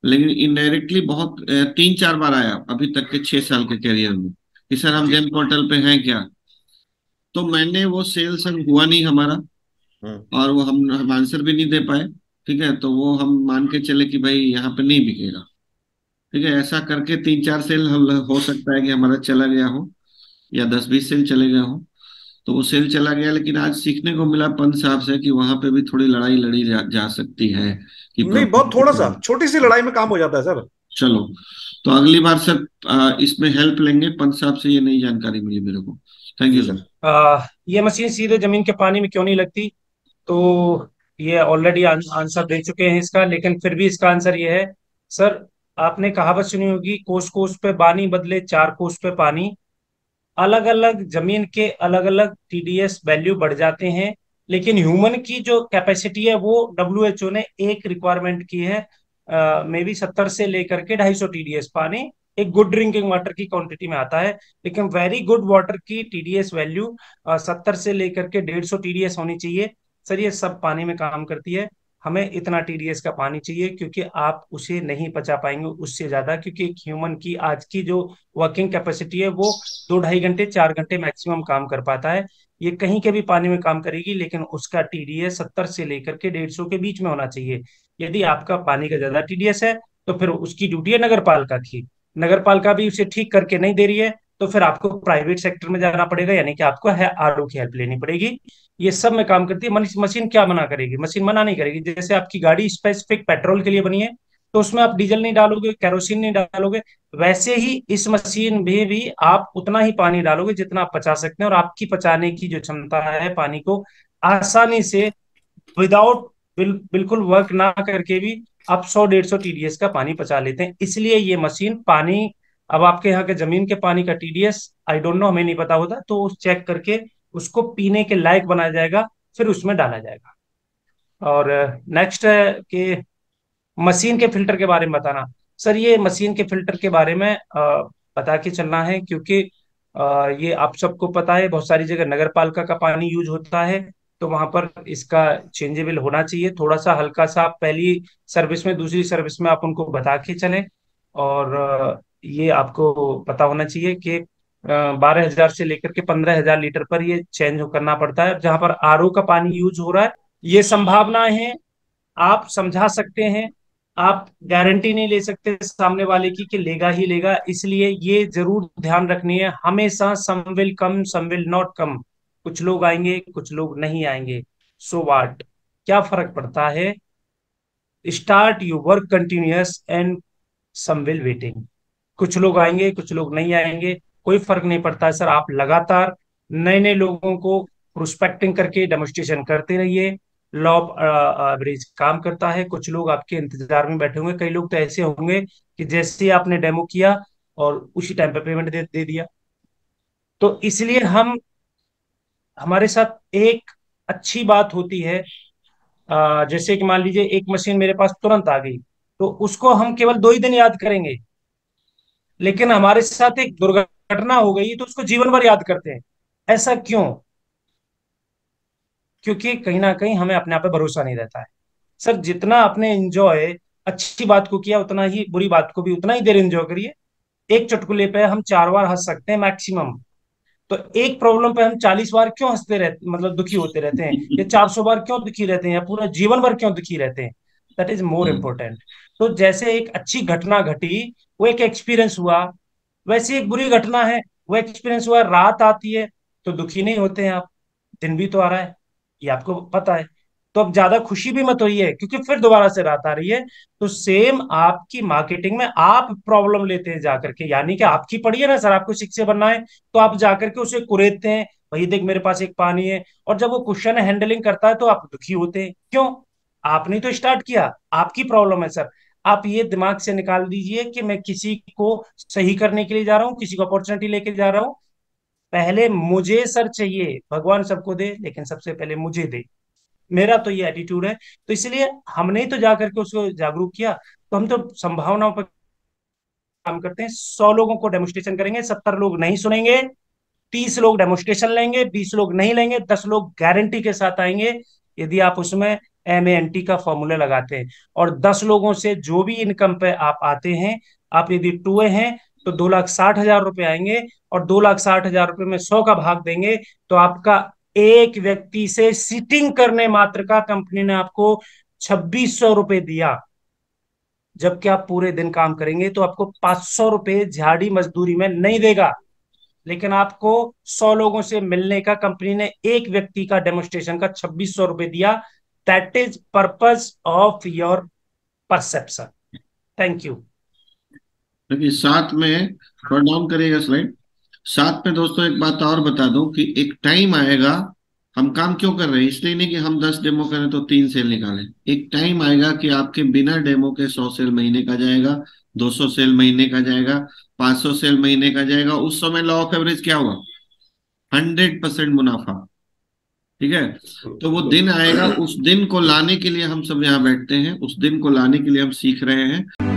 लेकिन इनडायरेक्टली बहुत 3-4 बार आया अभी तक के 6 साल के करियर में कि सर हम जेम पोर्टल पे हैं क्या। तो मैंने वो सेल सर हुआ नहीं हमारा, और वो हम आंसर भी नहीं दे पाए। ठीक है, तो वो हम मान के चले कि भाई यहाँ पे नहीं बिकेगा। ठीक है, ऐसा करके 3-4 सेल हो सकता है कि हमारा चला गया हो, या 10-20 सेल चले गए हो। तो वो सेल चला गया, लेकिन आज सीखने को मिला पंत साहब से कि वहां पे भी थोड़ी लड़ाई लड़ी जा सकती है कि नहीं, बहुत थोड़ा सा छोटी सी लड़ाई में काम हो जाता है सर। चलो, तो अगली बार सर इसमें हेल्प लेंगे पंत साहब से। ये नई जानकारी मिली मेरे को। Thank you sir. ये मशीन सीधे जमीन के पानी में क्यों नहीं लगती, तो ये ऑलरेडी आंसर दे चुके हैं इसका, लेकिन फिर भी इसका आंसर ये है सर। आपने कहावत सुनी होगी, कोस कोस पे बानी बदले 4 कोस पे पानी। अलग अलग जमीन के अलग अलग टीडीएस वैल्यू बढ़ जाते हैं, लेकिन ह्यूमन की जो कैपेसिटी है वो डब्ल्यूएचओ ने एक रिक्वायरमेंट की है, मे बी 70 से लेकर के 250 टीडीएस पानी एक गुड ड्रिंकिंग वाटर की क्वांटिटी में आता है। लेकिन वेरी गुड वाटर की टीडीएस वैल्यू 70 से लेकर के 150 टीडीएस होनी चाहिए। सर ये सब पानी में काम करती है, हमें इतना टीडीएस का पानी चाहिए, क्योंकि आप उसे नहीं पचा पाएंगे उससे ज्यादा, क्योंकि एक ह्यूमन की आज की जो वर्किंग कैपेसिटी है वो 2-2.5 घंटे 4 घंटे मैक्सिमम काम कर पाता है। ये कहीं के भी पानी में काम करेगी, लेकिन उसका टीडीएस 70 से लेकर के 150 के बीच में होना चाहिए। यदि आपका पानी का ज्यादा टीडीएस है तो फिर उसकी ड्यूटी है नगर पालिका की, नगर पालिका भी उसे ठीक करके नहीं दे रही है, तो फिर आपको प्राइवेट सेक्टर में जाना पड़ेगा, यानी कि आपको है आरओ की हेल्प लेनी पड़ेगी। ये सब में काम करती है मशीन। क्या मना करेगी? मशीन मना नहीं करेगी। जैसे आपकी गाड़ी स्पेसिफिक पेट्रोल के लिए बनी है, तो उसमें आप डीजल नहीं डालोगे, केरोसिन नहीं डालोगे, वैसे ही इस मशीन में भी आप उतना ही पानी डालोगे जितना आप पचा सकते हैं। और आपकी पचाने की जो क्षमता है पानी को आसानी से विदाउट बिल्कुल वर्क ना करके भी आप 100-150 टीडीएस का पानी पचा लेते हैं। इसलिए ये मशीन पानी, अब आपके यहाँ के जमीन के पानी का टीडीएस आई डोंट नो, हमें नहीं पता होता, तो उस चेक करके उसको पीने के लायक बनाया जाएगा, फिर उसमें डाला जाएगा। और नेक्स्ट है कि मशीन के फिल्टर के बारे में बताना। सर ये मशीन के फिल्टर के बारे में बता के चलना है, क्योंकि ये आप सबको पता है बहुत सारी जगह नगर पालिका का पानी यूज होता है, तो वहां पर इसका चेंजेबल होना चाहिए थोड़ा सा, हल्का सा। आप पहली सर्विस में दूसरी सर्विस में आप उनको बता के चलें। और ये आपको पता होना चाहिए कि 12,000 से लेकर के 15,000 लीटर पर ये चेंज करना पड़ता है। जहां पर आरओ का पानी यूज हो रहा है, ये संभावना है, आप समझा सकते हैं, आप गारंटी नहीं ले सकते सामने वाले की कि लेगा ही लेगा। इसलिए ये जरूर ध्यान रखनी है हमेशा, some will come some will not come. कुछ लोग आएंगे कुछ लोग नहीं आएंगे, सो व्हाट, क्या फर्क पड़ता है? Start you work continuous and some will waiting. कुछ लोग आएंगे कुछ लोग नहीं आएंगे, कोई फर्क नहीं पड़ता है सर। आप लगातार नए नए लोगों को प्रोस्पेक्टिंग करके डेमोन्स्ट्रेशन करते रहिए। लॉ ऑफ एवरेज काम करता है। कुछ लोग आपके इंतजार में बैठे होंगे, कई लोग तो ऐसे होंगे कि जैसे ही आपने डेमो किया और उसी टाइम पे पेमेंट दे दिया। तो इसलिए हम हमारे साथ एक अच्छी बात होती है, जैसे कि मान लीजिए एक मशीन मेरे पास तुरंत आ गई, तो उसको हम केवल 2 ही दिन याद करेंगे। लेकिन हमारे साथ एक दुर्घटना हो गई तो उसको जीवन भर याद करते हैं। ऐसा क्यों? क्योंकि कहीं ना कहीं हमें अपने आप पे भरोसा नहीं रहता है। सर जितना आपने एंजॉय अच्छी बात को किया, उतना ही बुरी बात को भी उतना ही देर एंजॉय करिए। एक चुटकुले पे हम 4 बार हंस सकते हैं मैक्सिमम। तो एक प्रॉब्लम पे हम 40 बार क्यों हंसते रहते, मतलब दुखी होते रहते हैं, या 400 बार क्यों दुखी रहते हैं, या पूरा जीवन भर क्यों दुखी रहते हैं? That is more important. तो जैसे एक अच्छी घटना घटी, वो एक एक्सपीरियंस हुआ, वैसे एक बुरी घटना है, वो एक्सपीरियंस हुआ। रात आती है तो दुखी नहीं होते हैं आप, दिन भी तो आ रहा है, ये आपको पता है। तो अब ज्यादा खुशी भी मत होइए क्योंकि फिर दोबारा से रात आ रही है। तो सेम आपकी मार्केटिंग में आप प्रॉब्लम लेते हैं जाकर के, यानी कि आपकी पड़ी है ना सर, आपको शिक्षक बनना है, तो आप जाकर के उसे कुरेदते हैं, भाई देख मेरे पास एक पानी है। और जब वो क्वेश्चन हैंडलिंग करता है तो आप दुखी होते हैं। क्यों? आपने तो स्टार्ट किया, आपकी प्रॉब्लम है सर। आप ये दिमाग से निकाल दीजिए कि मैं किसी को सही करने के लिए जा रहा हूँ, किसी को अपॉर्चुनिटी लेके जा रहा हूँ। पहले मुझे सर चाहिए, भगवान सबको दे लेकिन सबसे पहले मुझे दे। मेरा तो ये एटीट्यूड है। तो इसलिए हमने ही तो जा करके उसको जागरूक किया। तो हम तो संभावनाओं पर काम करते हैं। 100 लोगों को डेमोस्ट्रेशन करेंगे, 70 लोग नहीं सुनेंगे, 30 लोग डेमोस्ट्रेशन लेंगे, 20 लोग नहीं लेंगे, 10 लोग गारंटी के साथ आएंगे। यदि आप उसमें MANT का फॉर्मूला लगाते हैं, और 10 लोगों से जो भी इनकम पे आप आते हैं, आप यदि टूए हैं तो 2,60,000 रुपये आएंगे। और 2,60,000 रुपये में 100 का भाग देंगे तो आपका एक व्यक्ति से सिटिंग करने मात्र का कंपनी ने आपको 2,600 रुपये दिया। जबकि आप पूरे दिन काम करेंगे तो आपको 500 रुपये झाड़ी मजदूरी में नहीं देगा। लेकिन आपको 100 लोगों से मिलने का कंपनी ने एक व्यक्ति का डेमोस्ट्रेशन का 2,600 रुपये दिया। That is purpose of your perception. Thank you. देखिए साथ में थोड़ा डाउन करिएगा स्लाइड। साथ में दोस्तों एक बात और बता दूं कि एक टाइम आएगा, हम काम क्यों कर रहे हैं, इसलिए नहीं कि हम 10 डेमो करें तो 3 सेल निकालें। एक टाइम आएगा कि आपके बिना डेमो के 100 सेल महीने का जाएगा, 200 सेल महीने का जाएगा, 500 सेल महीने का जाएगा। उस समय लॉ ऑफ एवरेज क्या हुआ? 100% मुनाफा। ठीक है। तो वो दिन आएगा, उस दिन को लाने के लिए हम सब यहाँ बैठते हैं, उस दिन को लाने के लिए हम सीख रहे हैं।